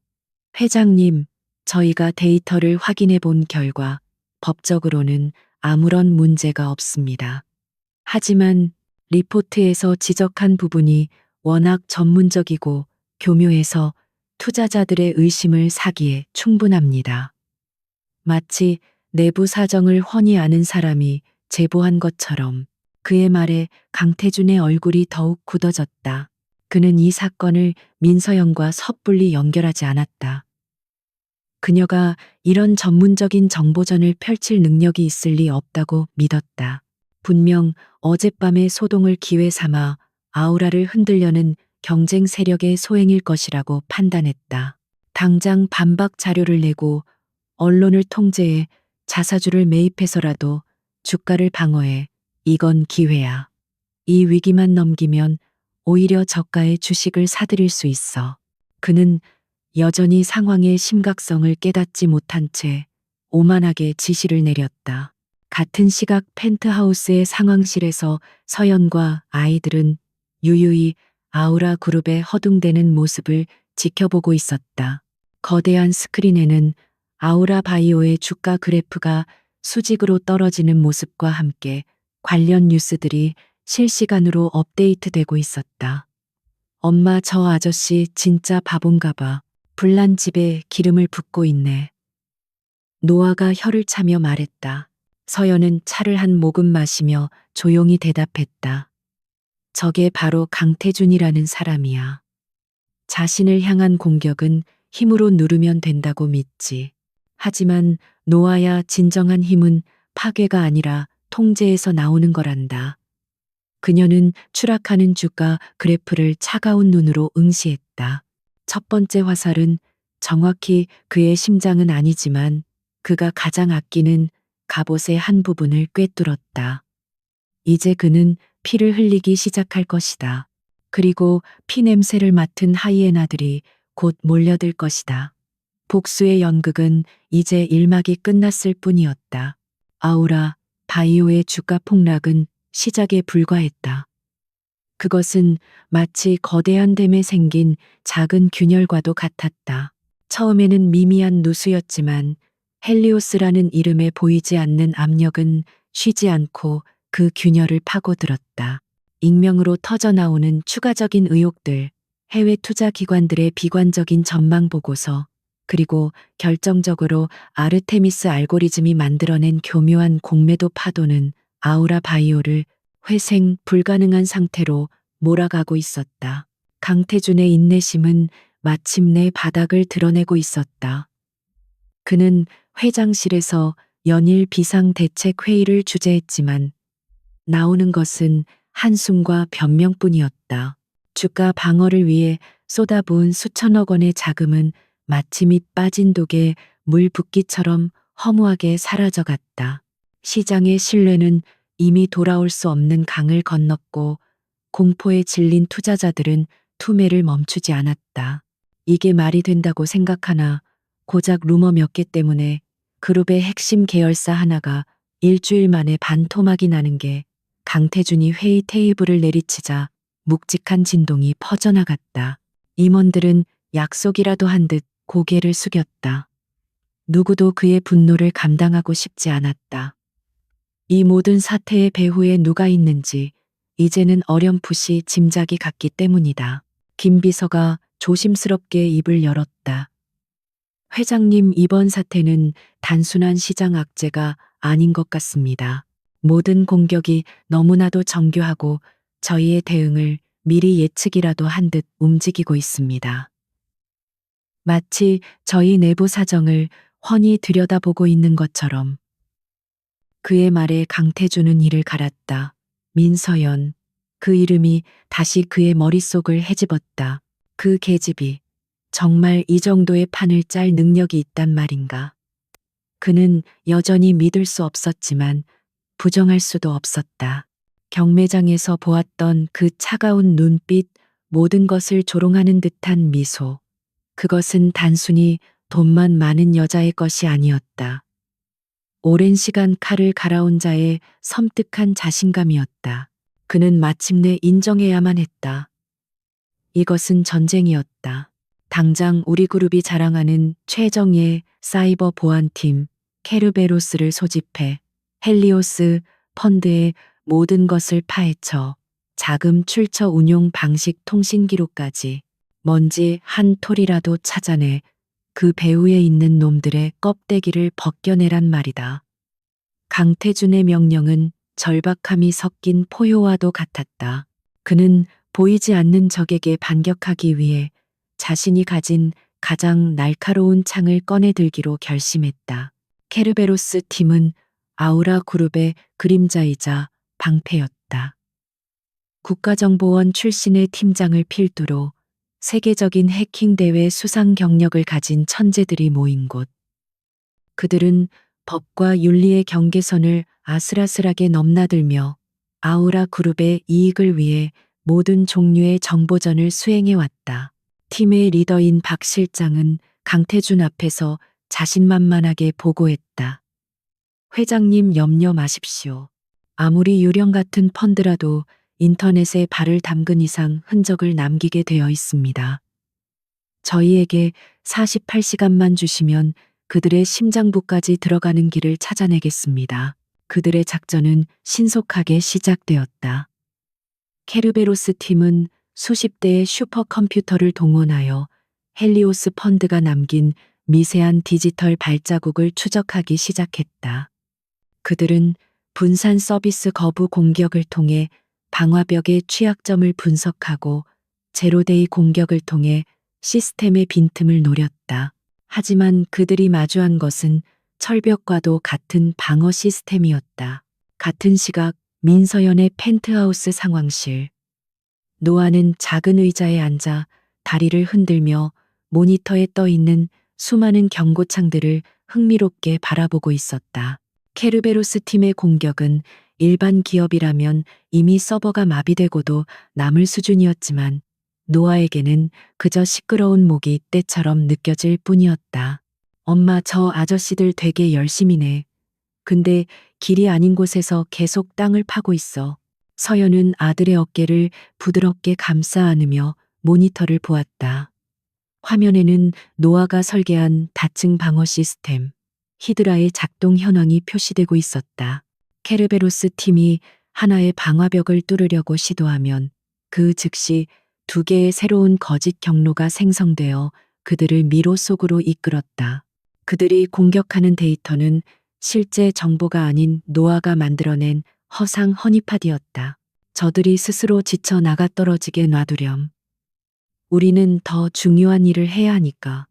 회장님, 저희가 데이터를 확인해 본 결과 법적으로는 아무런 문제가 없습니다. 하지만 리포트에서 지적한 부분이 워낙 전문적이고 교묘해서 투자자들의 의심을 사기에 충분합니다. 마치 내부 사정을 훤히 아는 사람이 제보한 것처럼. 그의 말에 강태준의 얼굴이 더욱 굳어졌다. 그는 이 사건을 민서영과 섣불리 연결하지 않았다. 그녀가 이런 전문적인 정보전을 펼칠 능력이 있을 리 없다고 믿었다. 분명 어젯밤의 소동을 기회 삼아 아우라를 흔들려는 경쟁 세력의 소행일 것이라고 판단했다. 당장 반박 자료를 내고 언론을 통제해 자사주를 매입해서라도 주가를 방어해. 이건 기회야. 이 위기만 넘기면 오히려 저가의 주식을 사들일 수 있어. 그는 여전히 상황의 심각성을 깨닫지 못한 채 오만하게 지시를 내렸다. 같은 시각 펜트하우스의 상황실에서 서연과 아이들은 유유히 아우라 그룹의 허둥대는 모습을 지켜보고 있었다. 거대한 스크린에는 아우라 바이오의 주가 그래프가 수직으로 떨어지는 모습과 함께 관련 뉴스들이 실시간으로 업데이트되고 있었다. 엄마, 저 아저씨 진짜 바본가 봐. 불난 집에 기름을 붓고 있네. 노아가 혀를 차며 말했다. 서연은 차를 한 모금 마시며 조용히 대답했다. 저게 바로 강태준이라는 사람이야. 자신을 향한 공격은 힘으로 누르면 된다고 믿지. 하지만 노아야, 진정한 힘은 파괴가 아니라 통제에서 나오는 거란다. 그녀는 추락하는 주가 그래프를 차가운 눈으로 응시했다. 첫 번째 화살은 정확히 그의 심장은 아니지만 그가 가장 아끼는 갑옷의 한 부분을 꿰뚫었다. 이제 그는 피를 흘리기 시작할 것이다. 그리고 피 냄새를 맡은 하이에나들이 곧 몰려들 것이다. 복수의 연극은 이제 일막이 끝났을 뿐이었다. 아우라 바이오의 주가 폭락은 시작에 불과했다. 그것은 마치 거대한 댐에 생긴 작은 균열과도 같았다. 처음에는 미미한 누수였지만 헬리오스라는 이름에 보이지 않는 압력은 쉬지 않고 그 균열을 파고들었다. 익명으로 터져나오는 추가적인 의혹들, 해외 투자 기관들의 비관적인 전망 보고서, 그리고 결정적으로 아르테미스 알고리즘이 만들어낸 교묘한 공매도 파도는 아우라 바이오를 회생 불가능한 상태로 몰아가고 있었다. 강태준의 인내심은 마침내 바닥을 드러내고 있었다. 그는 회장실에서 연일 비상대책회의를 주재했지만 나오는 것은 한숨과 변명뿐이었다. 주가 방어를 위해 쏟아부은 수천억 원의 자금은 마치 밑 빠진 독에 물 붓기처럼 허무하게 사라져갔다. 시장의 신뢰는 이미 돌아올 수 없는 강을 건넜고 공포에 질린 투자자들은 투매를 멈추지 않았다. 이게 말이 된다고 생각하나 고작 루머 몇 개 때문에 그룹의 핵심 계열사 하나가 일주일 만에 반토막이 나는 게 강태준이 회의 테이블을 내리치자 묵직한 진동이 퍼져나갔다. 임원들은 약속이라도 한 듯 고개를 숙였다. 누구도 그의 분노를 감당하고 싶지 않았다. 이 모든 사태의 배후에 누가 있는지 이제는 어렴풋이 짐작이 갔기 때문이다. 김 비서가 조심스럽게 입을 열었다. 회장님, 이번 사태는 단순한 시장 악재가 아닌 것 같습니다. 모든 공격이 너무나도 정교하고 저희의 대응을 미리 예측이라도 한 듯 움직이고 있습니다. 마치 저희 내부 사정을 훤히 들여다보고 있는 것처럼. 그의 말에 강태준은 이를 갈았다. 민서연. 그 이름이 다시 그의 머릿속을 헤집었다. 그 계집이 정말 이 정도의 판을 짤 능력이 있단 말인가. 그는 여전히 믿을 수 없었지만 부정할 수도 없었다. 경매장에서 보았던 그 차가운 눈빛, 모든 것을 조롱하는 듯한 미소. 그것은 단순히 돈만 많은 여자의 것이 아니었다. 오랜 시간 칼을 갈아온 자의 섬뜩한 자신감이었다. 그는 마침내 인정해야만 했다. 이것은 전쟁이었다. 당장 우리 그룹이 자랑하는 최정예 사이버 보안팀 케르베로스를 소집해 헬리오스 펀드의 모든 것을 파헤쳐 자금 출처 운용 방식 통신 기록까지 먼지 한 톨이라도 찾아내 그 배후에 있는 놈들의 껍데기를 벗겨내란 말이다. 강태준의 명령은 절박함이 섞인 포효와도 같았다. 그는 보이지 않는 적에게 반격하기 위해 자신이 가진 가장 날카로운 창을 꺼내들기로 결심했다. 케르베로스 팀은 아우라 그룹의 그림자이자 방패였다. 국가정보원 출신의 팀장을 필두로 세계적인 해킹 대회 수상 경력을 가진 천재들이 모인 곳. 그들은 법과 윤리의 경계선을 아슬아슬하게 넘나들며 아우라 그룹의 이익을 위해 모든 종류의 정보전을 수행해왔다. 팀의 리더인 박 실장은 강태준 앞에서 자신만만하게 보고했다. 회장님, 염려 마십시오. 아무리 유령 같은 펀드라도 인터넷에 발을 담근 이상 흔적을 남기게 되어 있습니다. 저희에게 48시간만 주시면 그들의 심장부까지 들어가는 길을 찾아내겠습니다. 그들의 작전은 신속하게 시작되었다. 케르베로스 팀은 수십 대의 슈퍼컴퓨터를 동원하여 헬리오스 펀드가 남긴 미세한 디지털 발자국을 추적하기 시작했다. 그들은 분산 서비스 거부 공격을 통해 방화벽의 취약점을 분석하고 제로데이 공격을 통해 시스템의 빈틈을 노렸다. 하지만 그들이 마주한 것은 철벽과도 같은 방어 시스템이었다. 같은 시각 민서연의 펜트하우스 상황실. 노아는 작은 의자에 앉아 다리를 흔들며 모니터에 떠 있는 수많은 경고창들을 흥미롭게 바라보고 있었다. 케르베로스 팀의 공격은 일반 기업이라면 이미 서버가 마비되고도 남을 수준이었지만 노아에게는 그저 시끄러운 모기 떼처럼 느껴질 뿐이었다. 엄마, 저 아저씨들 되게 열심히네. 근데 길이 아닌 곳에서 계속 땅을 파고 있어. 서연은 아들의 어깨를 부드럽게 감싸 안으며 모니터를 보았다. 화면에는 노아가 설계한 다층 방어 시스템, 히드라의 작동 현황이 표시되고 있었다. 케르베로스 팀이 하나의 방화벽을 뚫으려고 시도하면 그 즉시 두 개의 새로운 거짓 경로가 생성되어 그들을 미로 속으로 이끌었다. 그들이 공격하는 데이터는 실제 정보가 아닌 노아가 만들어낸 허상 허니팟이었다. 저들이 스스로 지쳐 나가 떨어지게 놔두렴. 우리는 더 중요한 일을 해야 하니까.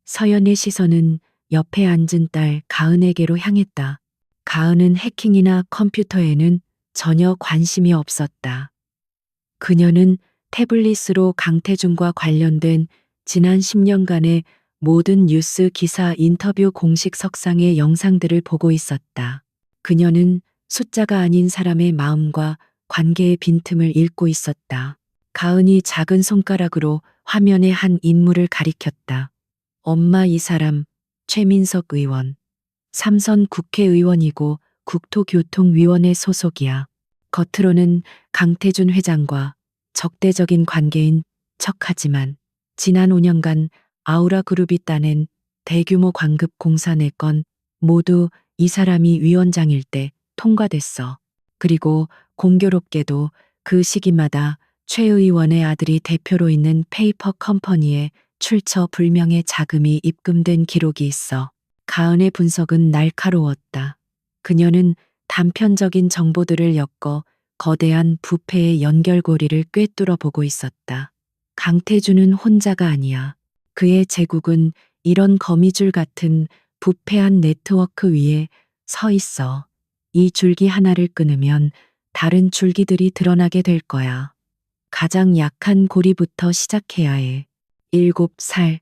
서연의 시선은 옆에 앉은 딸 가은에게로 향했다. 가은은 해킹이나 컴퓨터에는 전혀 관심이 없었다. 그녀는 태블릿으로 강태준과 관련된 지난 10년간의 모든 뉴스 기사 인터뷰 공식 석상의 영상들을 보고 있었다. 그녀는 숫자가 아닌 사람의 마음과 관계의 빈틈을 읽고 있었다. 가은이 작은 손가락으로 화면의 한 인물을 가리켰다. 엄마 이 사람 최민석 의원. 삼선 국회의원이고 국토교통위원회 소속이야. 겉으로는 강태준 회장과 적대적인 관계인 척하지만 지난 5년간 아우라그룹이 따낸 대규모 광급 공사 4건 모두 이 사람이 위원장일 때 통과됐어. 그리고 공교롭게도 그 시기마다 최 의원의 아들이 대표로 있는 페이퍼 컴퍼니에 출처 불명의 자금이 입금된 기록이 있어. 가은의 분석은 날카로웠다. 그녀는 단편적인 정보들을 엮어 거대한 부패의 연결고리를 꿰뚫어 보고 있었다. 강태준은 혼자가 아니야. 그의 제국은 이런 거미줄 같은 부패한 네트워크 위에 서 있어. 이 줄기 하나를 끊으면 다른 줄기들이 드러나게 될 거야. 가장 약한 고리부터 시작해야 해. 7살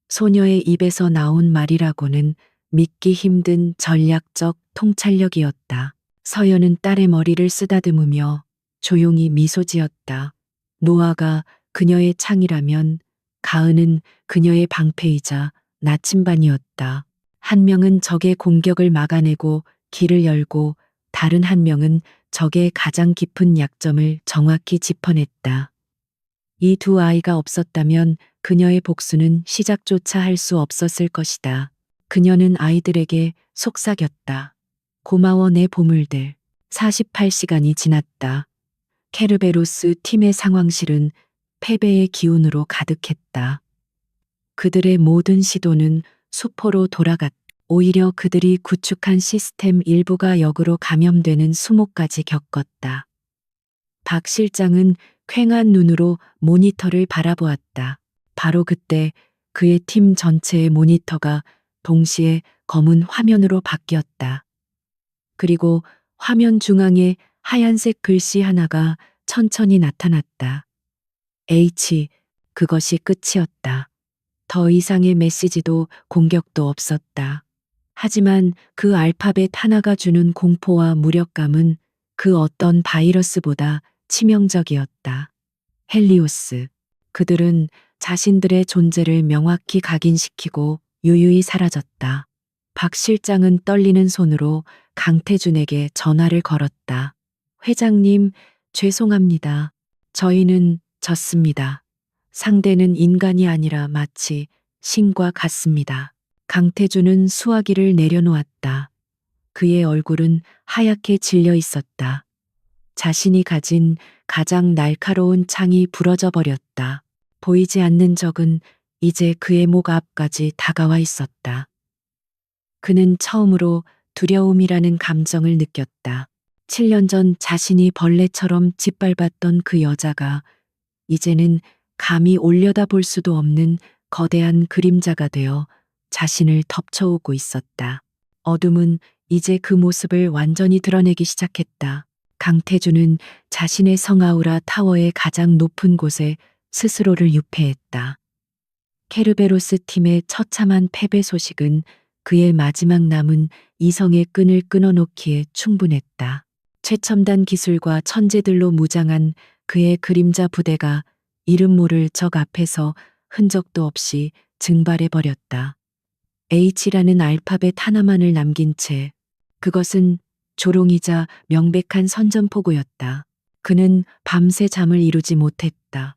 소녀의 입에서 나온 말이라고는 믿기 힘든 전략적 통찰력이었다. 서연은 딸의 머리를 쓰다듬으며 조용히 미소 지었다. 노아가 그녀의 창이라면 가은은 그녀의 방패이자 나침반이었다. 한 명은 적의 공격을 막아내고 길을 열고 다른 한 명은 적의 가장 깊은 약점을 정확히 짚어냈다. 이 두 아이가 없었다면 그녀의 복수는 시작조차 할 수 없었을 것이다. 그녀는 아이들에게 속삭였다. 고마워 내 보물들. 48시간이 지났다. 케르베로스 팀의 상황실은 패배의 기운으로 가득했다. 그들의 모든 시도는 수포로 돌아갔다. 오히려 그들이 구축한 시스템 일부가 역으로 감염되는 수모까지 겪었다. 박 실장은 퀭한 눈으로 모니터를 바라보았다. 바로 그때 그의 팀 전체의 모니터가 동시에 검은 화면으로 바뀌었다. 그리고 화면 중앙에 하얀색 글씨 하나가 천천히 나타났다. H, 그것이 끝이었다. 더 이상의 메시지도 공격도 없었다. 하지만 그 알파벳 하나가 주는 공포와 무력감은 그 어떤 바이러스보다 치명적이었다. 헬리오스. 그들은 자신들의 존재를 명확히 각인시키고 유유히 사라졌다. 박 실장은 떨리는 손으로 강태준에게 전화를 걸었다. 회장님, 죄송합니다. 저희는 졌습니다. 상대는 인간이 아니라 마치 신과 같습니다. 강태준은 수화기를 내려놓았다. 그의 얼굴은 하얗게 질려 있었다. 자신이 가진 가장 날카로운 창이 부러져 버렸다. 보이지 않는 적은 이제 그의 목 앞까지 다가와 있었다. 그는 처음으로 두려움이라는 감정을 느꼈다. 7년 전 자신이 벌레처럼 짓밟았던 그 여자가 이제는 감히 올려다볼 수도 없는 거대한 그림자가 되어 자신을 덮쳐오고 있었다. 어둠은 이제 그 모습을 완전히 드러내기 시작했다. 강태준은 자신의 성아우라 타워의 가장 높은 곳에 스스로를 유폐했다. 케르베로스 팀의 처참한 패배 소식은 그의 마지막 남은 이성의 끈을 끊어놓기에 충분했다. 최첨단 기술과 천재들로 무장한 그의 그림자 부대가 이름 모를 적 앞에서 흔적도 없이 증발해버렸다. H라는 알파벳 하나만을 남긴 채 그것은 조롱이자 명백한 선전포고였다. 그는 밤새 잠을 이루지 못했다.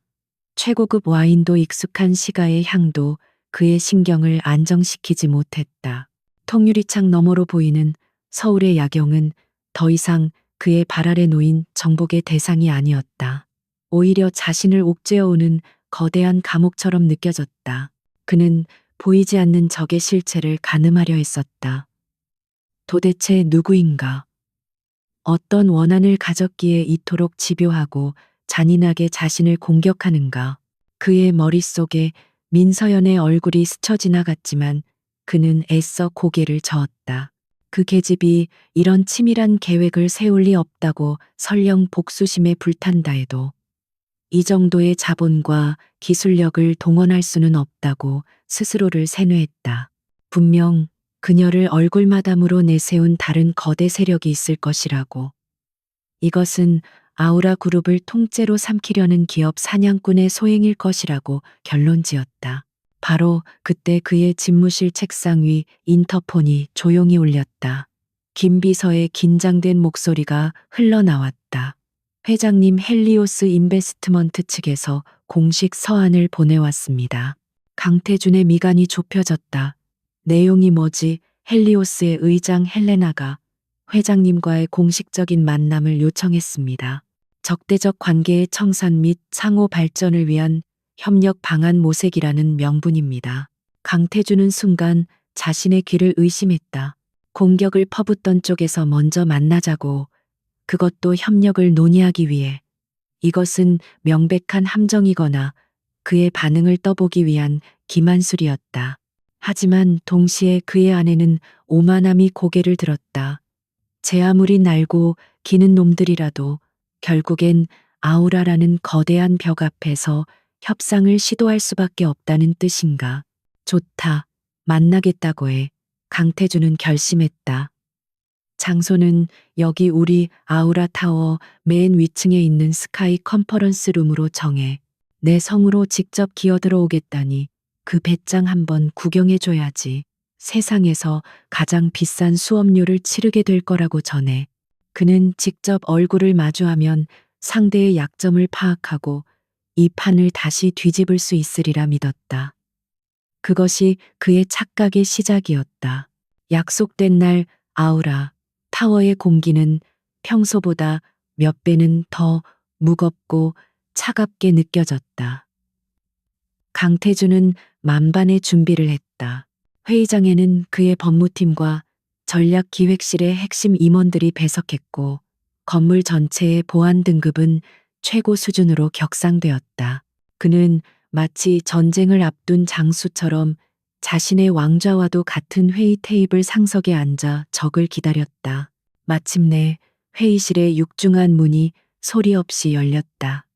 최고급 와인도 익숙한 시가의 향도 그의 신경을 안정시키지 못했다. 통유리창 너머로 보이는 서울의 야경은 더 이상 그의 발 아래 놓인 정복의 대상이 아니었다. 오히려 자신을 옥죄어오는 거대한 감옥처럼 느껴졌다. 그는 보이지 않는 적의 실체를 가늠하려 했었다. 도대체 누구인가? 어떤 원한을 가졌기에 이토록 집요하고 잔인하게 자신을 공격하는가? 그의 머릿속에 민서연의 얼굴이 스쳐 지나갔지만 그는 애써 고개를 저었다. 그 계집이 이런 치밀한 계획을 세울 리 없다고 설령 복수심에 불탄다 해도 이 정도의 자본과 기술력을 동원할 수는 없다고 스스로를 세뇌했다. 분명 그녀를 얼굴마담으로 내세운 다른 거대 세력이 있을 것이라고. 이것은 아우라 그룹을 통째로 삼키려는 기업 사냥꾼의 소행일 것이라고 결론지었다. 바로 그때 그의 집무실 책상 위 인터폰이 조용히 울렸다. 김 비서의 긴장된 목소리가 흘러나왔다. 회장님, 헬리오스 인베스트먼트 측에서 공식 서한을 보내왔습니다. 강태준의 미간이 좁혀졌다. 내용이 뭐지? 헬리오스의 의장 헬레나가 회장님과의 공식적인 만남을 요청했습니다. 적대적 관계의 청산 및 상호 발전을 위한 협력 방안 모색이라는 명분입니다. 강태준은 순간 자신의 귀를 의심했다. 공격을 퍼붓던 쪽에서 먼저 만나자고, 그것도 협력을 논의하기 위해. 이것은 명백한 함정이거나 그의 반응을 떠보기 위한 기만술이었다. 하지만 동시에 그의 아내는 오만함이 고개를 들었다. 제 아무리 날고 기는 놈들이라도 결국엔 아우라라는 거대한 벽 앞에서 협상을 시도할 수밖에 없다는 뜻인가. 좋다. 만나겠다고 해. 강태준은 결심했다. 장소는 여기 우리 아우라 타워 맨 위층에 있는 스카이 컨퍼런스 룸으로 정해. 내 성으로 직접 기어들어 오겠다니 그 배짱 한번 구경해줘야지. 세상에서 가장 비싼 수업료를 치르게 될 거라고 전해. 그는 직접 얼굴을 마주하면 상대의 약점을 파악하고 이 판을 다시 뒤집을 수 있으리라 믿었다. 그것이 그의 착각의 시작이었다. 약속된 날 아우라 타워의 공기는 평소보다 몇 배는 더 무겁고 차갑게 느껴졌다. 강태준은 만반의 준비를 했다. 회의장에는 그의 법무팀과 전략기획실의 핵심 임원들이 배석했고 건물 전체의 보안 등급은 최고 수준으로 격상되었다. 그는 마치 전쟁을 앞둔 장수처럼 자신의 왕좌와도 같은 회의 테이블 상석에 앉아 적을 기다렸다. 마침내 회의실의 육중한 문이 소리 없이 열렸다.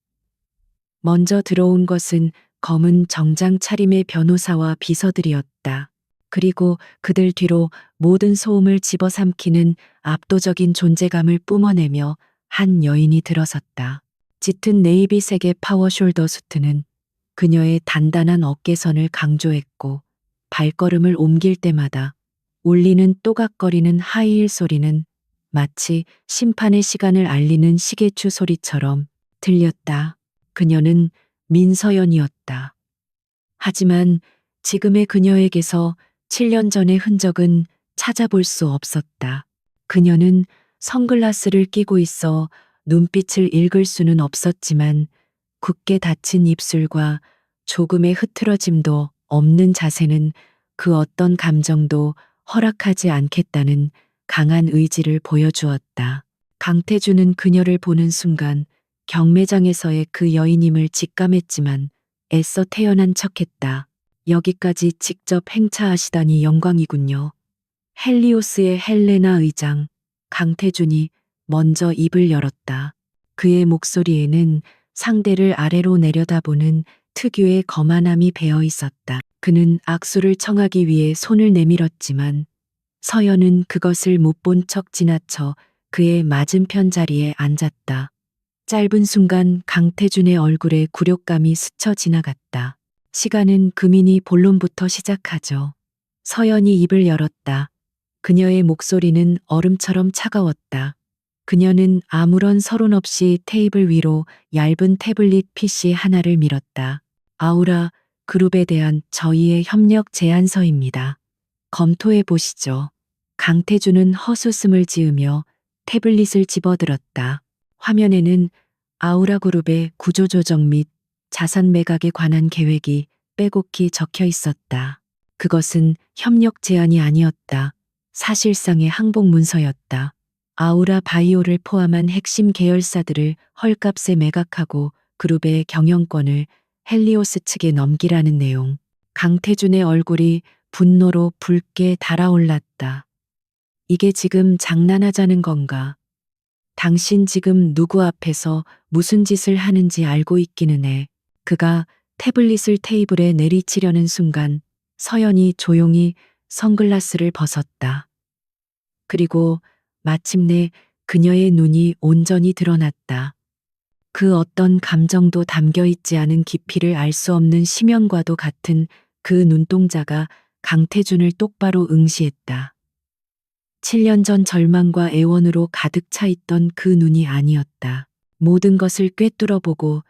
먼저 들어온 것은 검은 정장 차림의 변호사와 비서들이었다. 그리고 그들 뒤로 모든 소음을 집어삼키는 압도적인 존재감을 뿜어내며 한 여인이 들어섰다. 짙은 네이비색의 파워숄더 수트는 그녀의 단단한 어깨선을 강조했고 발걸음을 옮길 때마다 울리는 또각거리는 하이힐 소리는 마치 심판의 시간을 알리는 시계추 소리처럼 들렸다. 그녀는 민서연이었다. 하지만 지금의 그녀에게서 7년 전의 흔적은 찾아볼 수 없었다. 그녀는 선글라스를 끼고 있어 눈빛을 읽을 수는 없었지만 굳게 닫힌 입술과 조금의 흐트러짐도 없는 자세는 그 어떤 감정도 허락하지 않겠다는 강한 의지를 보여주었다. 강태준은 그녀를 보는 순간 경매장에서의 그 여인임을 직감했지만 애써 태연한 척했다. 여기까지 직접 행차하시다니 영광이군요. 헬리오스의 헬레나 의장, 강태준이 먼저 입을 열었다. 그의 목소리에는 상대를 아래로 내려다보는 특유의 거만함이 배어 있었다. 그는 악수를 청하기 위해 손을 내밀었지만 서연은 그것을 못 본 척 지나쳐 그의 맞은편 자리에 앉았다. 짧은 순간 강태준의 얼굴에 굴욕감이 스쳐 지나갔다. 시간은 금인이 본론부터 시작하죠. 서연이 입을 열었다. 그녀의 목소리는 얼음처럼 차가웠다. 그녀는 아무런 서론 없이 테이블 위로 얇은 태블릿 PC 하나를 밀었다. 아우라 그룹에 대한 저희의 협력 제안서입니다. 검토해 보시죠. 강태준은 헛웃음을 지으며 태블릿을 집어들었다. 화면에는 아우라 그룹의 구조조정 및 자산 매각에 관한 계획이 빼곡히 적혀 있었다. 그것은 협력 제안이 아니었다. 사실상의 항복 문서였다. 아우라 바이오를 포함한 핵심 계열사들을 헐값에 매각하고 그룹의 경영권을 헬리오스 측에 넘기라는 내용. 강태준의 얼굴이 분노로 붉게 달아올랐다. 이게 지금 장난하자는 건가? 당신 지금 누구 앞에서 무슨 짓을 하는지 알고 있기는 해. 그가 태블릿을 테이블에 내리치려는 순간 서연이 조용히 선글라스를 벗었다. 그리고 마침내 그녀의 눈이 온전히 드러났다. 그 어떤 감정도 담겨 있지 않은 깊이를 알 수 없는 심연과도 같은 그 눈동자가 강태준을 똑바로 응시했다. 7년 전 절망과 애원으로 가득 차 있던 그 눈이 아니었다. 모든 것을 꿰뚫어 보고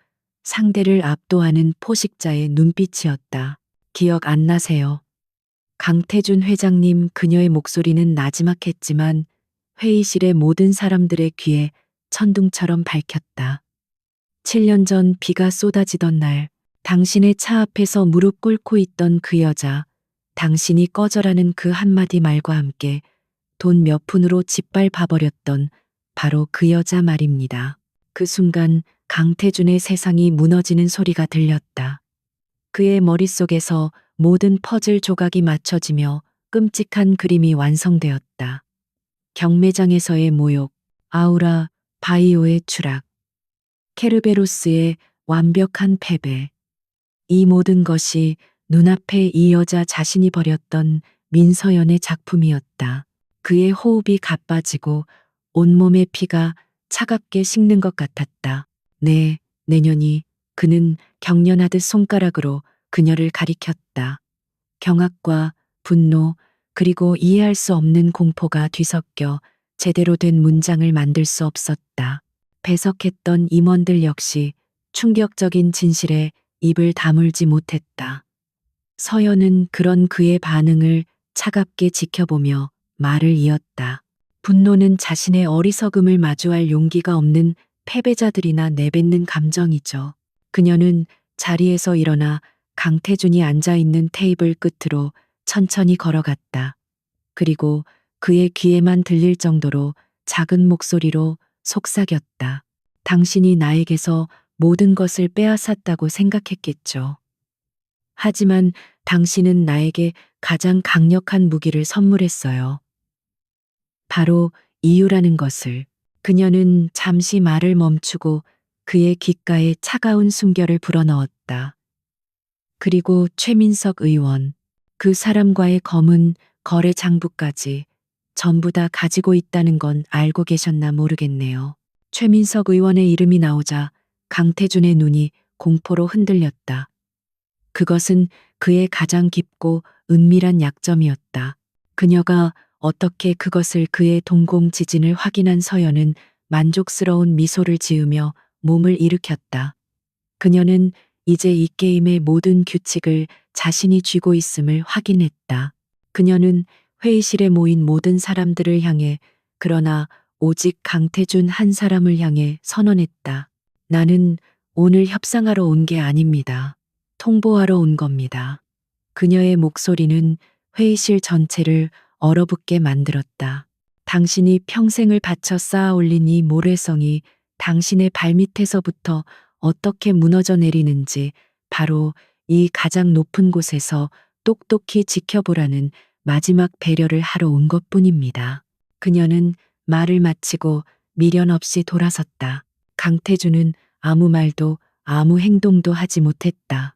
상대를 압도하는 포식자의 눈빛이었다. 기억 안 나세요? 강태준 회장님. 그녀의 목소리는 나지막했지만 회의실의 모든 사람들의 귀에 천둥처럼 밝혔다. 7년 전 비가 쏟아지던 날, 당신의 차 앞에서 무릎 꿇고 있던 그 여자, 당신이 꺼져라는 그 한마디 말과 함께 돈 몇 푼으로 짓밟아 버렸던 바로 그 여자 말입니다. 그 순간 강태준의 세상이 무너지는 소리가 들렸다. 그의 머릿속에서 모든 퍼즐 조각이 맞춰지며 끔찍한 그림이 완성되었다. 경매장에서의 모욕, 아우라, 바이오의 추락, 케르베로스의 완벽한 패배. 이 모든 것이 눈앞에 이 여자 자신이 버렸던 민서연의 작품이었다. 그의 호흡이 가빠지고 온몸의 피가 차갑게 식는 것 같았다. 네, 내년이. 그는 경련하듯 손가락으로 그녀를 가리켰다. 경악과 분노, 그리고 이해할 수 없는 공포가 뒤섞여 제대로 된 문장을 만들 수 없었다. 배석했던 임원들 역시 충격적인 진실에 입을 다물지 못했다. 서연은 그런 그의 반응을 차갑게 지켜보며 말을 이었다. 분노는 자신의 어리석음을 마주할 용기가 없는 패배자들이나 내뱉는 감정이죠. 그녀는 자리에서 일어나 강태준이 앉아 있는 테이블 끝으로 천천히 걸어갔다. 그리고 그의 귀에만 들릴 정도로 작은 목소리로 속삭였다. 당신이 나에게서 모든 것을 빼앗았다고 생각했겠죠. 하지만 당신은 나에게 가장 강력한 무기를 선물했어요. 바로 이유라는 것을. 그녀는 잠시 말을 멈추고 그의 귓가에 차가운 숨결을 불어넣었다. 그리고 최민석 의원, 그 사람과의 검은 거래 장부까지 전부 다 가지고 있다는 건 알고 계셨나 모르겠네요. 최민석 의원의 이름이 나오자 강태준의 눈이 공포로 흔들렸다. 그것은 그의 가장 깊고 은밀한 약점이었다. 그녀가 어떻게 그것을 그의 동공지진을 확인한 서연은 만족스러운 미소를 지으며 몸을 일으켰다. 그녀는 이제 이 게임의 모든 규칙을 자신이 쥐고 있음을 확인했다. 그녀는 회의실에 모인 모든 사람들을 향해, 그러나 오직 강태준 한 사람을 향해 선언했다. 나는 오늘 협상하러 온 게 아닙니다. 통보하러 온 겁니다. 그녀의 목소리는 회의실 전체를 얼어붙게 만들었다. 당신이 평생을 바쳐 쌓아 올린 이 모래성이 당신의 발밑에서부터 어떻게 무너져 내리는지 바로 이 가장 높은 곳에서 똑똑히 지켜보라는 마지막 배려를 하러 온 것뿐입니다. 그녀는 말을 마치고 미련 없이 돌아섰다. 강태준은 아무 말도 아무 행동도 하지 못했다.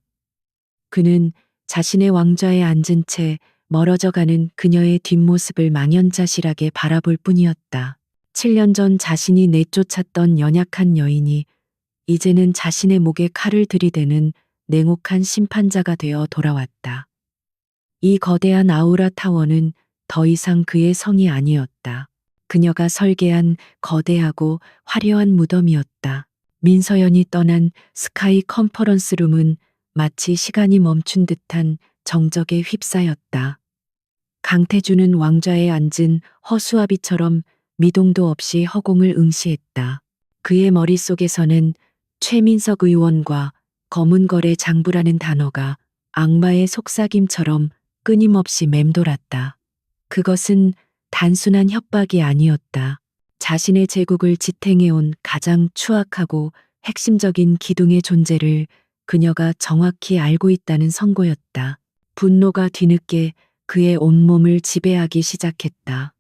그는 자신의 왕좌에 앉은 채 멀어져가는 그녀의 뒷모습을 망연자실하게 바라볼 뿐이었다. 7년 전 자신이 내쫓았던 연약한 여인이 이제는 자신의 목에 칼을 들이대는 냉혹한 심판자가 되어 돌아왔다. 이 거대한 아우라 타워는 더 이상 그의 성이 아니었다. 그녀가 설계한 거대하고 화려한 무덤이었다. 민서연이 떠난 스카이 컨퍼런스 룸은 마치 시간이 멈춘 듯한 정적에 휩싸였다. 강태준은 왕좌에 앉은 허수아비처럼 미동도 없이 허공을 응시했다. 그의 머릿속에서는 최민석 의원과 검은 거래 장부라는 단어가 악마의 속삭임처럼 끊임없이 맴돌았다. 그것은 단순한 협박이 아니었다. 자신의 제국을 지탱해온 가장 추악하고 핵심적인 기둥의 존재를 그녀가 정확히 알고 있다는 선고였다. 분노가 뒤늦게 그의 온몸을 지배하기 시작했다.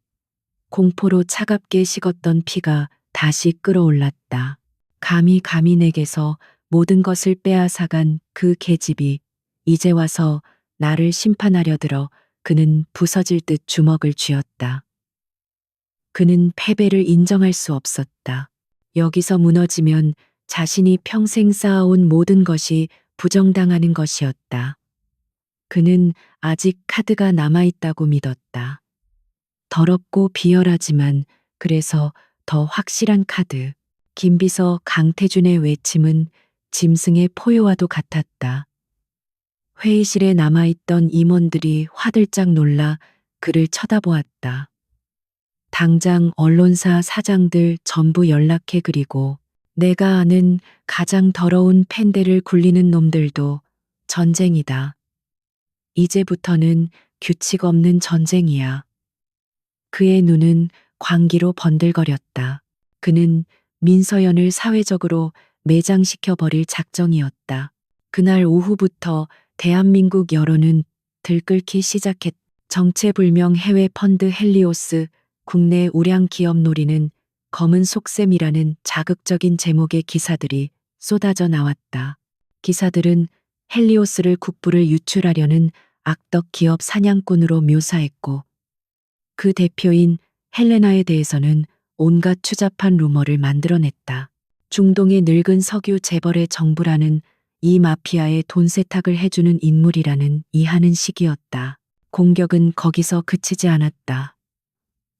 공포로 차갑게 식었던 피가 다시 끓어올랐다. 감히 내게서 모든 것을 빼앗아간 그 계집이 이제 와서 나를 심판하려 들어 그는 부서질 듯 주먹을 쥐었다. 그는 패배를 인정할 수 없었다. 여기서 무너지면 자신이 평생 쌓아온 모든 것이 부정당하는 것이었다. 그는 아직 카드가 남아있다고 믿었다. 더럽고 비열하지만 그래서 더 확실한 카드. 김비서 강태준의 외침은 짐승의 포효와도 같았다. 회의실에 남아있던 임원들이 화들짝 놀라 그를 쳐다보았다. 당장 언론사 사장들 전부 연락해. 그리고 내가 아는 가장 더러운 펜대를 굴리는 놈들도 전쟁이다. 이제부터는 규칙 없는 전쟁이야. 그의 눈은 광기로 번들거렸다. 그는 민서연을 사회적으로 매장시켜 버릴 작정이었다. 그날 오후부터 대한민국 여론은 들끓기 시작했다. 정체불명 해외 펀드 헬리오스, 국내 우량 기업 노리는 검은 속셈이라는 자극적인 제목의 기사들이 쏟아져 나왔다. 기사들은 헬리오스를 국부를 유출하려는 악덕 기업 사냥꾼으로 묘사했고 그 대표인 헬레나에 대해서는 온갖 추잡한 루머를 만들어냈다. 중동의 늙은 석유 재벌의 정부라는 이 마피아의 돈 세탁을 해주는 인물이라는 이하는 시기였다. 공격은 거기서 그치지 않았다.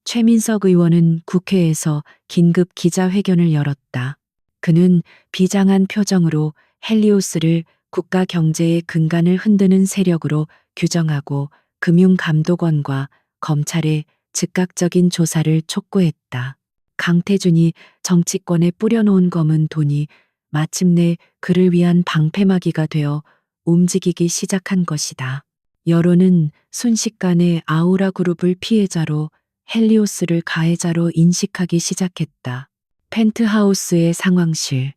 최민석 의원은 국회에서 긴급 기자회견을 열었다. 그는 비장한 표정으로 헬리오스를 국가 경제의 근간을 흔드는 세력으로 규정하고 금융감독원과 검찰의 즉각적인 조사를 촉구했다. 강태준이 정치권에 뿌려놓은 검은 돈이 마침내 그를 위한 방패막이가 되어 움직이기 시작한 것이다. 여론은 순식간에 아우라 그룹을 피해자로 헬리오스를 가해자로 인식하기 시작했다. 펜트하우스의 상황실.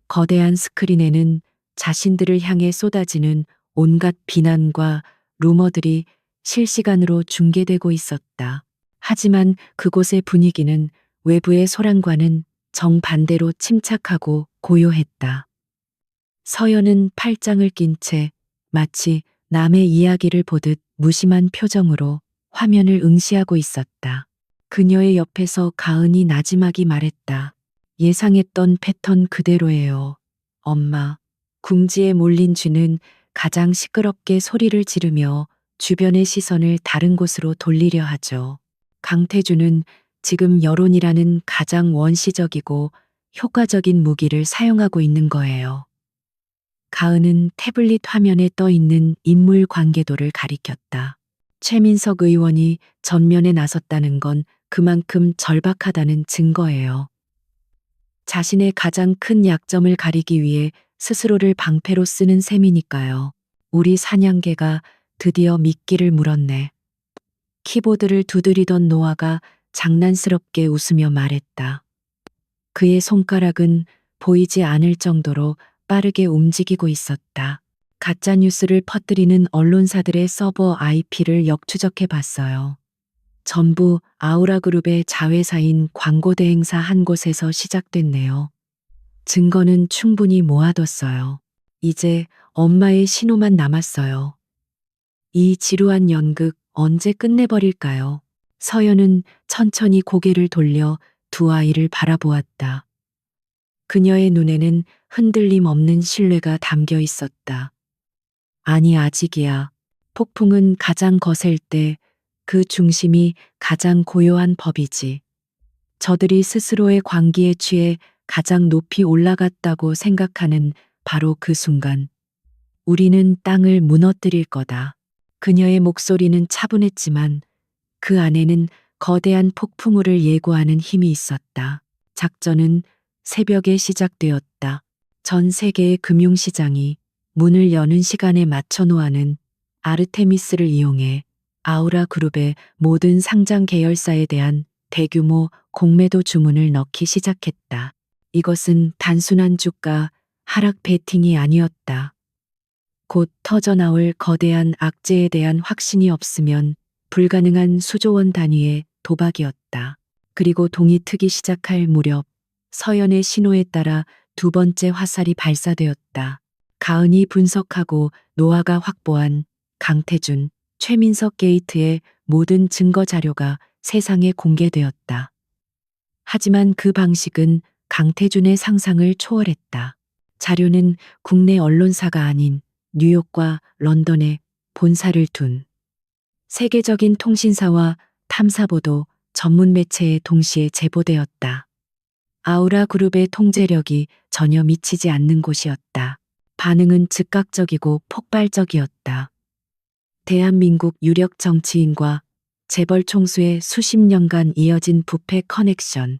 거대한 스크린에는 자신들을 향해 쏟아지는 온갖 비난과 루머들이 실시간으로 중계되고 있었다. 하지만 그곳의 분위기는 외부의 소란과는 정반대로 침착하고 고요했다. 서연은 팔짱을 낀 채 마치 남의 이야기를 보듯 무심한 표정으로 화면을 응시하고 있었다. 그녀의 옆에서 가은이 나지막이 말했다. 예상했던 패턴 그대로예요. 엄마. 궁지에 몰린 쥐는 가장 시끄럽게 소리를 지르며 주변의 시선을 다른 곳으로 돌리려 하죠. 강태준은 지금 여론이라는 가장 원시적이고 효과적인 무기를 사용하고 있는 거예요. 가은은 태블릿 화면에 떠 있는 인물 관계도를 가리켰다. 최민석 의원이 전면에 나섰다는 건 그만큼 절박하다는 증거예요. 자신의 가장 큰 약점을 가리기 위해 스스로를 방패로 쓰는 셈이니까요. 우리 사냥개가 드디어 미끼를 물었네. 키보드를 두드리던 노아가 장난스럽게 웃으며 말했다. 그의 손가락은 보이지 않을 정도로 빠르게 움직이고 있었다. 가짜뉴스를 퍼뜨리는 언론사들의 서버 IP를 역추적해 봤어요. 전부 아우라그룹의 자회사인 광고대행사 한 곳에서 시작됐네요. 증거는 충분히 모아뒀어요. 이제 엄마의 신호만 남았어요. 이 지루한 연극 언제 끝내버릴까요? 서연은 천천히 고개를 돌려 두 아이를 바라보았다. 그녀의 눈에는 흔들림 없는 신뢰가 담겨 있었다. 아니, 아직이야. 폭풍은 가장 거셀 때 그 중심이 가장 고요한 법이지. 저들이 스스로의 광기에 취해 가장 높이 올라갔다고 생각하는 바로 그 순간, 우리는 땅을 무너뜨릴 거다. 그녀의 목소리는 차분했지만 그 안에는 거대한 폭풍우를 예고하는 힘이 있었다. 작전은 새벽에 시작되었다. 전 세계의 금융시장이 문을 여는 시간에 맞춰 노하는 아르테미스를 이용해 아우라 그룹의 모든 상장 계열사에 대한 대규모 공매도 주문을 넣기 시작했다. 이것은 단순한 주가 하락 베팅이 아니었다. 곧 터져나올 거대한 악재에 대한 확신이 없으면 불가능한 수조원 단위의 도박이었다. 그리고 동이 트기 시작할 무렵 서연의 신호에 따라 두 번째 화살이 발사되었다. 가은이 분석하고 노아가 확보한 강태준, 최민석 게이트의 모든 증거 자료가 세상에 공개되었다. 하지만 그 방식은 강태준의 상상을 초월했다. 자료는 국내 언론사가 아닌 뉴욕과 런던에 본사를 둔 세계적인 통신사와 탐사보도 전문 매체에 동시에 제보되었다. 아우라 그룹의 통제력이 전혀 미치지 않는 곳이었다. 반응은 즉각적이고 폭발적이었다. 대한민국 유력 정치인과 재벌 총수의 수십 년간 이어진 부패 커넥션.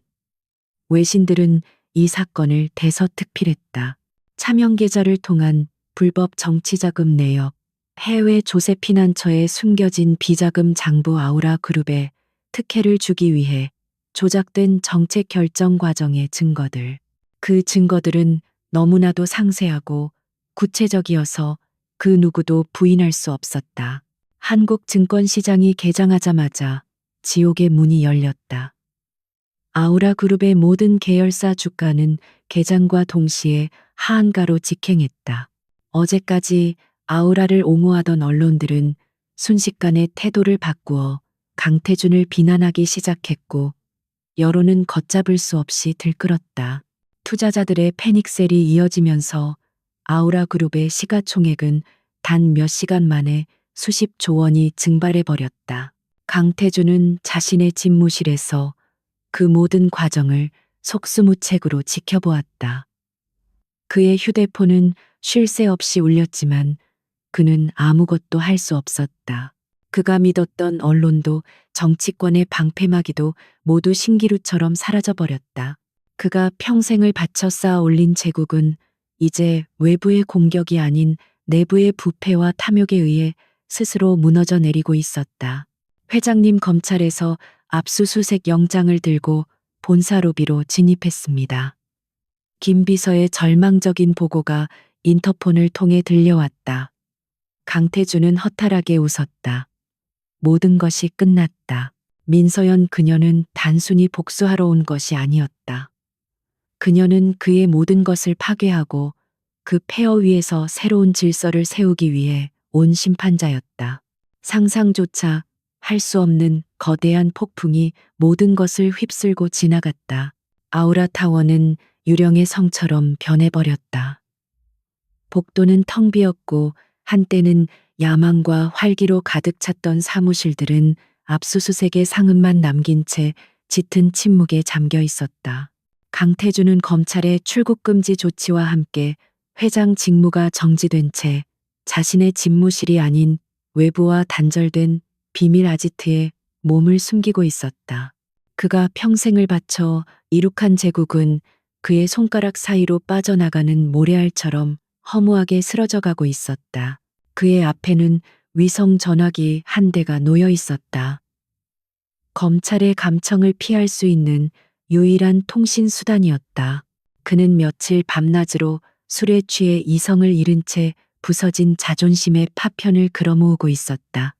외신들은 이 사건을 대서특필했다. 차명 계좌를 통한 불법 정치자금 내역, 해외 조세 피난처에 숨겨진 비자금 장부 아우라 그룹에 특혜를 주기 위해 조작된 정책 결정 과정의 증거들. 그 증거들은 너무나도 상세하고 구체적이어서 그 누구도 부인할 수 없었다. 한국 증권시장이 개장하자마자 지옥의 문이 열렸다. 아우라 그룹의 모든 계열사 주가는 개장과 동시에 하한가로 직행했다. 어제까지 아우라를 옹호하던 언론들은 순식간에 태도를 바꾸어 강태준을 비난하기 시작했고, 여론은 걷잡을 수 없이 들끓었다. 투자자들의 패닉셀이 이어지면서 아우라 그룹의 시가총액은 단 몇 시간 만에 수십조 원이 증발해버렸다. 강태준은 자신의 집무실에서 그 모든 과정을 속수무책으로 지켜보았다. 그의 휴대폰은 쉴 새 없이 울렸지만 그는 아무것도 할 수 없었다. 그가 믿었던 언론도 정치권의 방패막이도 모두 신기루처럼 사라져버렸다. 그가 평생을 바쳐 쌓아 올린 제국은 이제 외부의 공격이 아닌 내부의 부패와 탐욕에 의해 스스로 무너져 내리고 있었다. 회장님 검찰에서 압수수색 영장을 들고 본사 로비로 진입했습니다. 김 비서의 절망적인 보고가 인터폰을 통해 들려왔다. 강태준은 허탈하게 웃었다. 모든 것이 끝났다. 민서연 그녀는 단순히 복수하러 온 것이 아니었다. 그녀는 그의 모든 것을 파괴하고 그 폐허 위에서 새로운 질서를 세우기 위해 온 심판자였다. 상상조차 할 수 없는 거대한 폭풍이 모든 것을 휩쓸고 지나갔다. 아우라 타워는 유령의 성처럼 변해버렸다. 복도는 텅 비었고 한때는 야망과 활기로 가득 찼던 사무실들은 압수수색의 상흔만 남긴 채 짙은 침묵에 잠겨 있었다. 강태준은 검찰의 출국금지 조치와 함께 회장 직무가 정지된 채 자신의 집무실이 아닌 외부와 단절된 비밀 아지트에 몸을 숨기고 있었다. 그가 평생을 바쳐 이룩한 제국은 그의 손가락 사이로 빠져나가는 모래알처럼 허무하게 쓰러져 가고 있었다. 그의 앞에는 위성 전화기 한 대가 놓여 있었다. 검찰의 감청을 피할 수 있는 유일한 통신 수단이었다. 그는 며칠 밤낮으로 술에 취해 이성을 잃은 채 부서진 자존심의 파편을 끌어모으고 있었다.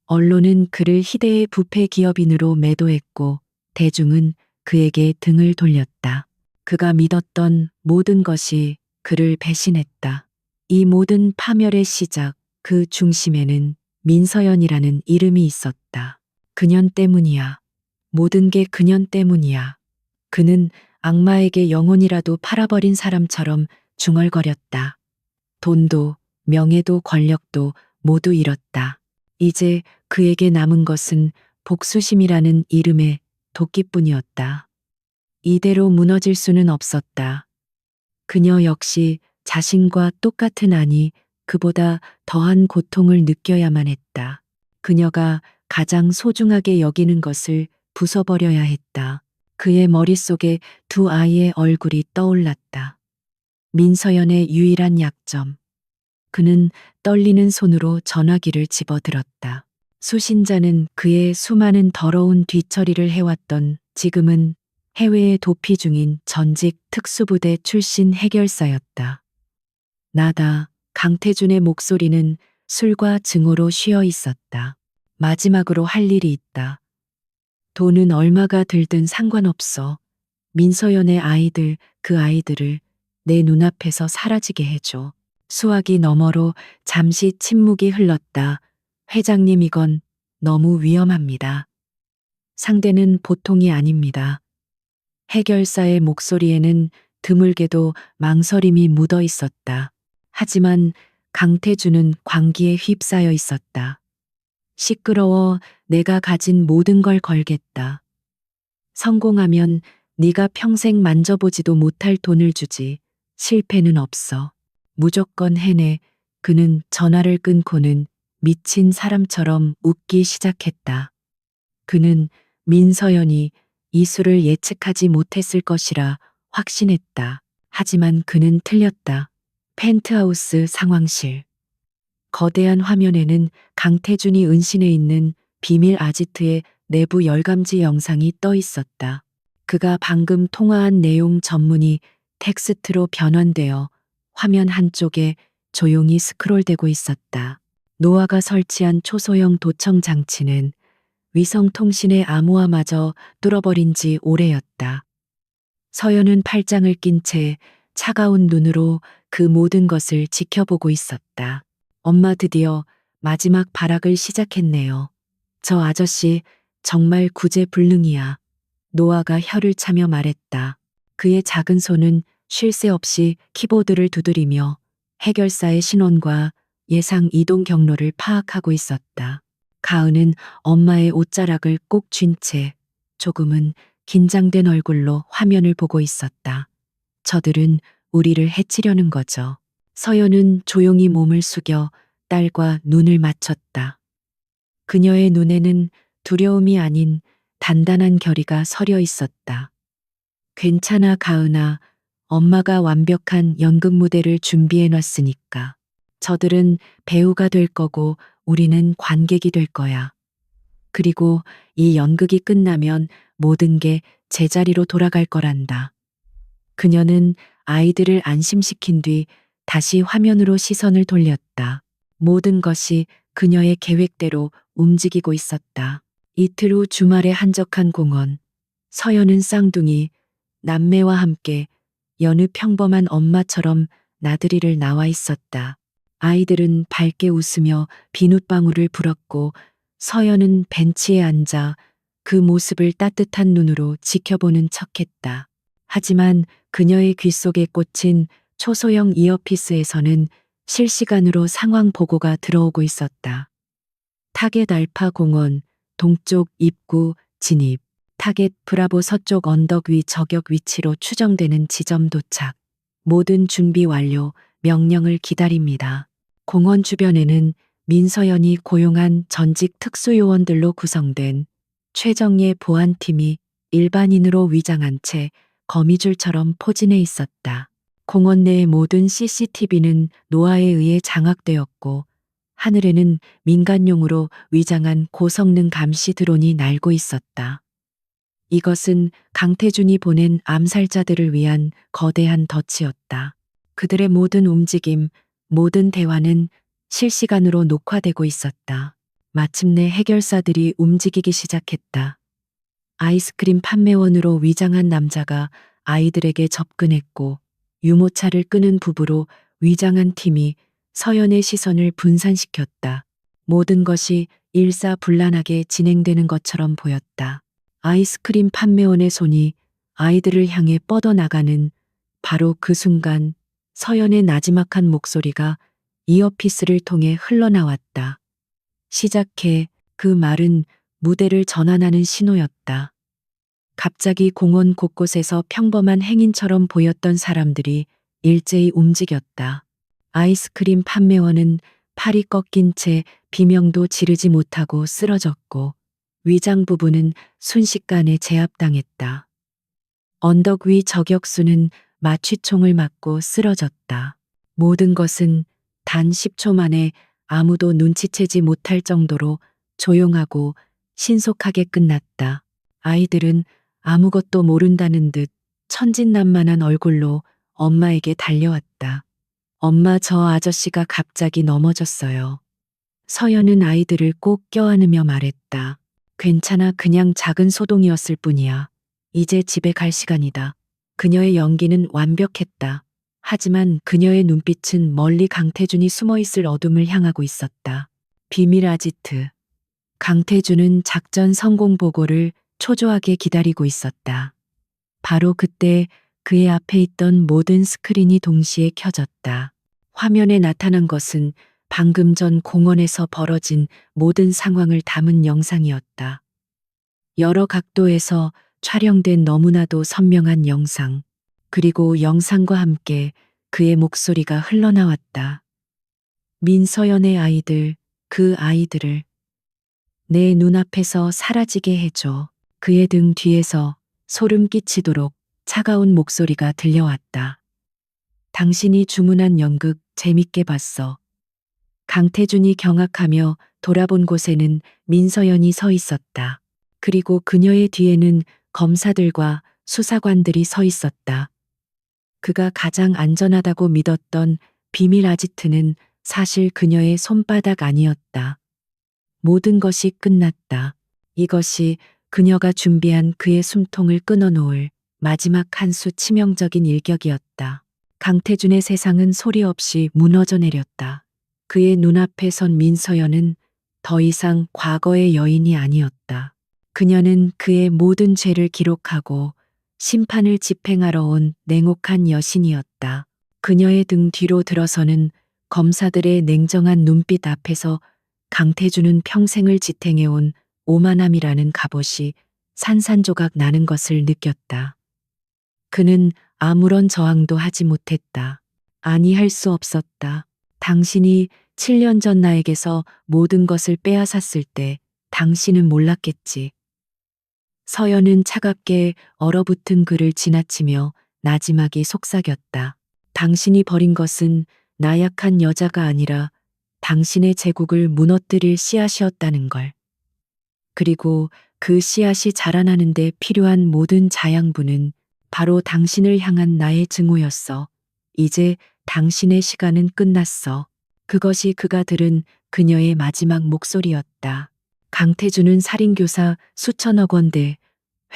언론은 그를 희대의 부패 기업인으로 매도했고 대중은 그에게 등을 돌렸다. 그가 믿었던 모든 것이 그를 배신했다. 이 모든 파멸의 시작, 그 중심에는 민서연이라는 이름이 있었다. 그년 때문이야. 모든 게 그년 때문이야. 그는 악마에게 영혼이라도 팔아버린 사람처럼 중얼거렸다. 돈도 명예도 권력도 모두 잃었다. 이제 그에게 남은 것은 복수심이라는 이름의 도끼뿐이었다. 이대로 무너질 수는 없었다. 그녀 역시 자신과 똑같은 아니 그보다 더한 고통을 느껴야만 했다. 그녀가 가장 소중하게 여기는 것을 부숴버려야 했다. 그의 머릿속에 두 아이의 얼굴이 떠올랐다. 민서연의 유일한 약점. 그는 떨리는 손으로 전화기를 집어들었다. 수신자는 그의 수많은 더러운 뒤처리를 해왔던 지금은 해외에 도피 중인 전직 특수부대 출신 해결사였다. 나다. 강태준의 목소리는 술과 증오로 쉬어 있었다. 마지막으로 할 일이 있다. 돈은 얼마가 들든 상관없어. 민서연의 아이들, 그 아이들을 내 눈앞에서 사라지게 해줘. 수화기 너머로 잠시 침묵이 흘렀다. 회장님, 이건 너무 위험합니다. 상대는 보통이 아닙니다. 해결사의 목소리에는 드물게도 망설임이 묻어 있었다. 하지만 강태준은 광기에 휩싸여 있었다. 시끄러워, 내가 가진 모든 걸 걸겠다. 성공하면 네가 평생 만져보지도 못할 돈을 주지. 실패는 없어. 무조건 해내. 그는 전화를 끊고는 미친 사람처럼 웃기 시작했다. 그는 민서연이 이 수를 예측하지 못했을 것이라 확신했다. 하지만 그는 틀렸다. 펜트하우스 상황실. 거대한 화면에는 강태준이 은신해 있는 비밀 아지트의 내부 열감지 영상이 떠 있었다. 그가 방금 통화한 내용 전문이 텍스트로 변환되어 화면 한쪽에 조용히 스크롤되고 있었다. 노아가 설치한 초소형 도청 장치는 위성통신의 암호화마저 뚫어버린 지 오래였다. 서연은 팔짱을 낀 채 차가운 눈으로 그 모든 것을 지켜보고 있었다. 엄마, 드디어 마지막 발악을 시작했네요. 저 아저씨 정말 구제불능이야. 노아가 혀를 차며 말했다. 그의 작은 손은 쉴 새 없이 키보드를 두드리며 해결사의 신원과 예상 이동 경로를 파악하고 있었다. 가은은 엄마의 옷자락을 꼭 쥔 채 조금은 긴장된 얼굴로 화면을 보고 있었다. 저들은 우리를 해치려는 거죠. 서연은 조용히 몸을 숙여 딸과 눈을 맞췄다. 그녀의 눈에는 두려움이 아닌 단단한 결의가 서려 있었다. 괜찮아, 가은아. 엄마가 완벽한 연극 무대를 준비해 놨으니까. 저들은 배우가 될 거고 우리는 관객이 될 거야. 그리고 이 연극이 끝나면 모든 게 제자리로 돌아갈 거란다. 그녀는 아이들을 안심시킨 뒤 다시 화면으로 시선을 돌렸다. 모든 것이 그녀의 계획대로 움직이고 있었다. 이틀 후 주말에 한적한 공원. 서연은 쌍둥이, 남매와 함께 여느 평범한 엄마처럼 나들이를 나와 있었다. 아이들은 밝게 웃으며 비눗방울을 불었고 서연은 벤치에 앉아 그 모습을 따뜻한 눈으로 지켜보는 척했다. 하지만 그녀의 귀 속에 꽂힌 초소형 이어피스에서는 실시간으로 상황 보고가 들어오고 있었다. 타겟 알파 공원, 동쪽 입구 진입. 타겟 브라보 서쪽 언덕 위 저격 위치로 추정되는 지점 도착. 모든 준비 완료, 명령을 기다립니다. 공원 주변에는 민서연이 고용한 전직 특수요원들로 구성된 최정예 보안팀이 일반인으로 위장한 채 거미줄처럼 포진해 있었다. 공원 내의 모든 CCTV는 노아에 의해 장악되었고 하늘에는 민간용으로 위장한 고성능 감시 드론이 날고 있었다. 이것은 강태준이 보낸 암살자들을 위한 거대한 덫이었다. 그들의 모든 움직임, 모든 대화는 실시간으로 녹화되고 있었다. 마침내 해결사들이 움직이기 시작했다. 아이스크림 판매원으로 위장한 남자가 아이들에게 접근했고 유모차를 끄는 부부로 위장한 팀이 서연의 시선을 분산시켰다. 모든 것이 일사불란하게 진행되는 것처럼 보였다. 아이스크림 판매원의 손이 아이들을 향해 뻗어나가는 바로 그 순간 서연의 나지막한 목소리가 이어피스를 통해 흘러나왔다. 시작해. 그 말은 무대를 전환하는 신호였다. 갑자기 공원 곳곳에서 평범한 행인처럼 보였던 사람들이 일제히 움직였다. 아이스크림 판매원은 팔이 꺾인 채 비명도 지르지 못하고 쓰러졌고 위장 부부는 순식간에 제압당했다. 언덕 위 저격수는 마취총을 맞고 쓰러졌다. 모든 것은 단 10초 만에 아무도 눈치채지 못할 정도로 조용하고 신속하게 끝났다. 아이들은 아무것도 모른다는 듯 천진난만한 얼굴로 엄마에게 달려왔다. 엄마, 저 아저씨가 갑자기 넘어졌어요. 서연은 아이들을 꼭 껴안으며 말했다. 괜찮아, 그냥 작은 소동이었을 뿐이야. 이제 집에 갈 시간이다. 그녀의 연기는 완벽했다. 하지만 그녀의 눈빛은 멀리 강태준이 숨어 있을 어둠을 향하고 있었다. 비밀 아지트. 강태준은 작전 성공 보고를 초조하게 기다리고 있었다. 바로 그때 그의 앞에 있던 모든 스크린이 동시에 켜졌다. 화면에 나타난 것은 방금 전 공원에서 벌어진 모든 상황을 담은 영상이었다. 여러 각도에서 촬영된 너무나도 선명한 영상. 그리고 영상과 함께 그의 목소리가 흘러나왔다. 민서연의 아이들, 그 아이들을 내 눈앞에서 사라지게 해줘. 그의 등 뒤에서 소름 끼치도록 차가운 목소리가 들려왔다. 당신이 주문한 연극 재밌게 봤어. 강태준이 경악하며 돌아본 곳에는 민서연이 서 있었다. 그리고 그녀의 뒤에는 검사들과 수사관들이 서 있었다. 그가 가장 안전하다고 믿었던 비밀 아지트는 사실 그녀의 손바닥 아니었다. 모든 것이 끝났다. 이것이 그녀가 준비한 그의 숨통을 끊어놓을 마지막 한 수 치명적인 일격이었다. 강태준의 세상은 소리 없이 무너져 내렸다. 그의 눈앞에 선 민서연은 더 이상 과거의 여인이 아니었다. 그녀는 그의 모든 죄를 기록하고 심판을 집행하러 온 냉혹한 여신이었다. 그녀의 등 뒤로 들어서는 검사들의 냉정한 눈빛 앞에서 강태준은 평생을 지탱해온 오만함이라는 갑옷이 산산조각 나는 것을 느꼈다. 그는 아무런 저항도 하지 못했다. 아니, 할 수 없었다. 당신이 7년 전 나에게서 모든 것을 빼앗았을 때 당신은 몰랐겠지. 서연은 차갑게 얼어붙은 그를 지나치며 나지막이 속삭였다. 당신이 버린 것은 나약한 여자가 아니라 당신의 제국을 무너뜨릴 씨앗이었다는 걸. 그리고 그 씨앗이 자라나는 데 필요한 모든 자양분은 바로 당신을 향한 나의 증오였어. 이제 당신의 시간은 끝났어. 그것이 그가 들은 그녀의 마지막 목소리였다. 강태준은 살인교사 수천억 원대,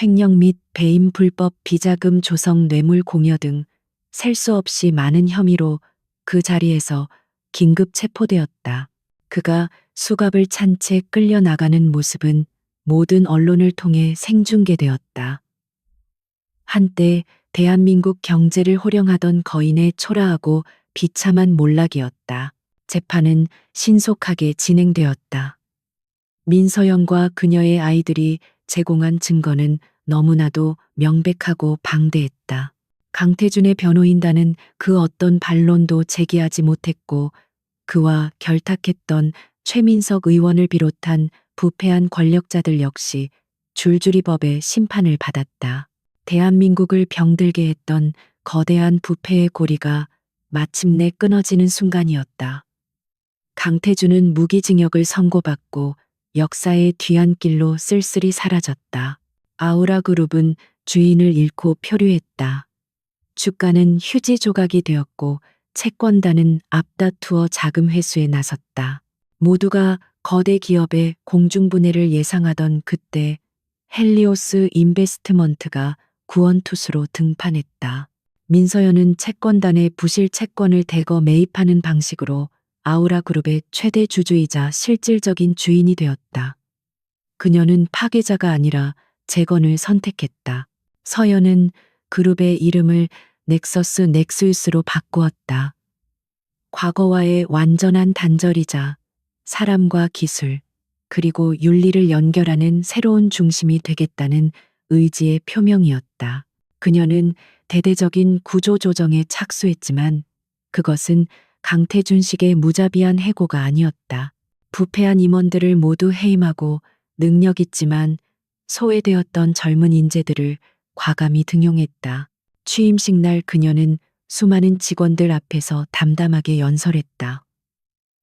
횡령 및 배임 불법 비자금 조성 뇌물 공여 등 셀 수 없이 많은 혐의로 그 자리에서 긴급 체포되었다. 그가 수갑을 찬 채 끌려나가는 모습은 모든 언론을 통해 생중계되었다. 한때 대한민국 경제를 호령하던 거인의 초라하고 비참한 몰락이었다. 재판은 신속하게 진행되었다. 민서연과 그녀의 아이들이 제공한 증거는 너무나도 명백하고 방대했다. 강태준의 변호인단은 그 어떤 반론도 제기하지 못했고 그와 결탁했던 최민석 의원을 비롯한 부패한 권력자들 역시 줄줄이 법의 심판을 받았다. 대한민국을 병들게 했던 거대한 부패의 고리가 마침내 끊어지는 순간이었다. 강태준은 무기징역을 선고받고 역사의 뒤안길로 쓸쓸히 사라졌다. 아우라그룹은 주인을 잃고 표류했다. 주가는 휴지 조각이 되었고 채권단은 앞다투어 자금 회수에 나섰다. 모두가 거대 기업의 공중분해를 예상하던 그때 헬리오스 인베스트먼트가 구원투수로 등판했다. 민서연은 채권단의 부실 채권을 대거 매입하는 방식으로 아우라그룹의 최대 주주이자 실질적인 주인이 되었다. 그녀는 파괴자가 아니라 재건을 선택했다. 서연은 그룹의 이름을 넥서스 넥스유스로 바꾸었다. 과거와의 완전한 단절이자 사람과 기술, 그리고 윤리를 연결하는 새로운 중심이 되겠다는 의지의 표명이었다. 그녀는 대대적인 구조조정에 착수했지만 그것은 강태준식의 무자비한 해고가 아니었다. 부패한 임원들을 모두 해임하고 능력 있지만 소외되었던 젊은 인재들을 과감히 등용했다. 취임식 날 그녀는 수많은 직원들 앞에서 담담하게 연설했다.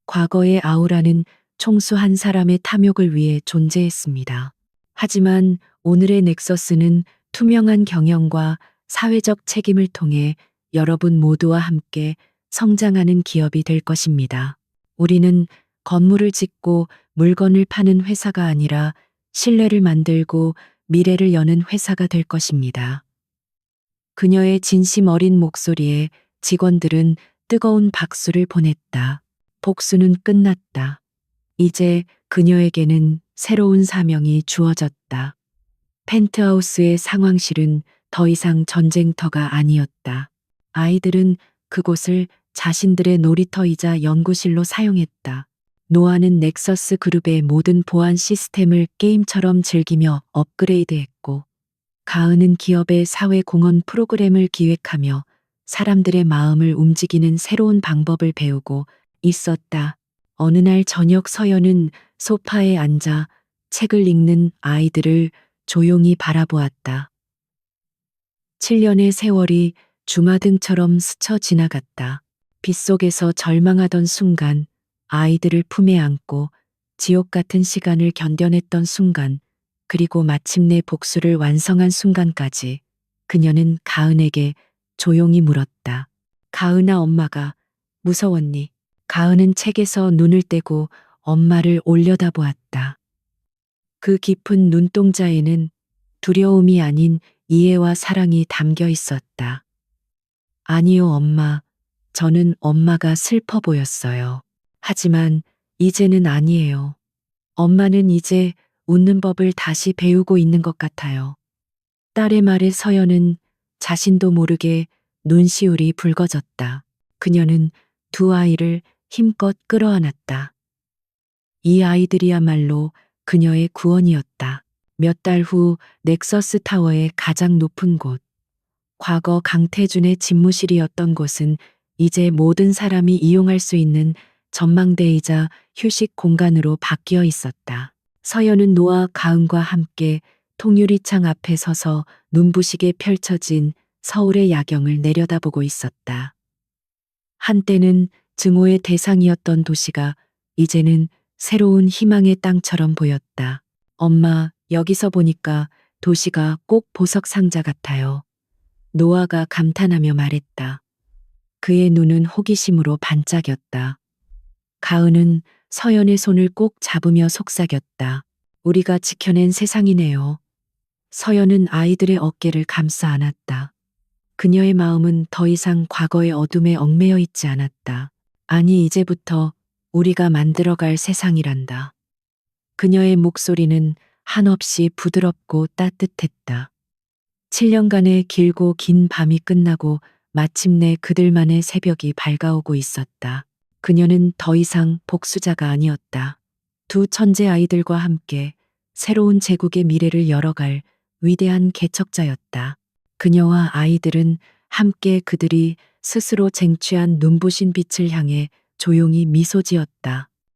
과거의 아우라는 총수 한 사람의 탐욕을 위해 존재했습니다. 하지만 오늘의 넥서스는 투명한 경영과 사회적 책임을 통해 여러분 모두와 함께 성장하는 기업이 될 것입니다. 우리는 건물을 짓고 물건을 파는 회사가 아니라 신뢰를 만들고 미래를 여는 회사가 될 것입니다. 그녀의 진심 어린 목소리에 직원들은 뜨거운 박수를 보냈다. 복수는 끝났다. 이제 그녀에게는 새로운 사명이 주어졌다. 펜트하우스의 상황실은 더 이상 전쟁터가 아니었다. 아이들은 그곳을 자신들의 놀이터이자 연구실로 사용했다. 노아는 넥서스 그룹의 모든 보안 시스템을 게임처럼 즐기며 업그레이드했고, 가은은 기업의 사회공헌 프로그램을 기획하며 사람들의 마음을 움직이는 새로운 방법을 배우고 있었다. 어느 날 저녁 서연은 소파에 앉아 책을 읽는 아이들을 조용히 바라보았다. 7년의 세월이 주마등처럼 스쳐 지나갔다. 빗속에서 절망하던 순간, 아이들을 품에 안고 지옥 같은 시간을 견뎌냈던 순간, 그리고 마침내 복수를 완성한 순간까지 그녀는 가은에게 조용히 물었다. 가은아, 엄마가 무서웠니? 가은은 책에서 눈을 떼고 엄마를 올려다보았다. 그 깊은 눈동자에는 두려움이 아닌 이해와 사랑이 담겨 있었다. 아니요, 엄마. 저는 엄마가 슬퍼 보였어요. 하지만 이제는 아니에요. 엄마는 이제 웃는 법을 다시 배우고 있는 것 같아요. 딸의 말에 서연은 자신도 모르게 눈시울이 붉어졌다. 그녀는 두 아이를 힘껏 끌어안았다. 이 아이들이야말로 그녀의 구원이었다. 몇 달 후 넥서스 타워의 가장 높은 곳, 과거 강태준의 집무실이었던 곳은 이제 모든 사람이 이용할 수 있는 전망대이자 휴식 공간으로 바뀌어 있었다. 서연은 노아 가은과 함께 통유리창 앞에 서서 눈부시게 펼쳐진 서울의 야경을 내려다보고 있었다. 한때는 증오의 대상이었던 도시가 이제는 새로운 희망의 땅처럼 보였다. 엄마, 여기서 보니까 도시가 꼭 보석 상자 같아요. 노아가 감탄하며 말했다. 그의 눈은 호기심으로 반짝였다. 가은은 서연의 손을 꼭 잡으며 속삭였다. 우리가 지켜낸 세상이네요. 서연은 아이들의 어깨를 감싸 안았다. 그녀의 마음은 더 이상 과거의 어둠에 얽매여 있지 않았다. 아니, 이제부터 우리가 만들어갈 세상이란다. 그녀의 목소리는 한없이 부드럽고 따뜻했다. 7년간의 길고 긴 밤이 끝나고 마침내 그들만의 새벽이 밝아오고 있었다. 그녀는 더 이상 복수자가 아니었다. 두 천재 아이들과 함께 새로운 제국의 미래를 열어갈 위대한 개척자였다. 그녀와 아이들은 함께 그들이 스스로 쟁취한 눈부신 빛을 향해 조용히 미소 지었다.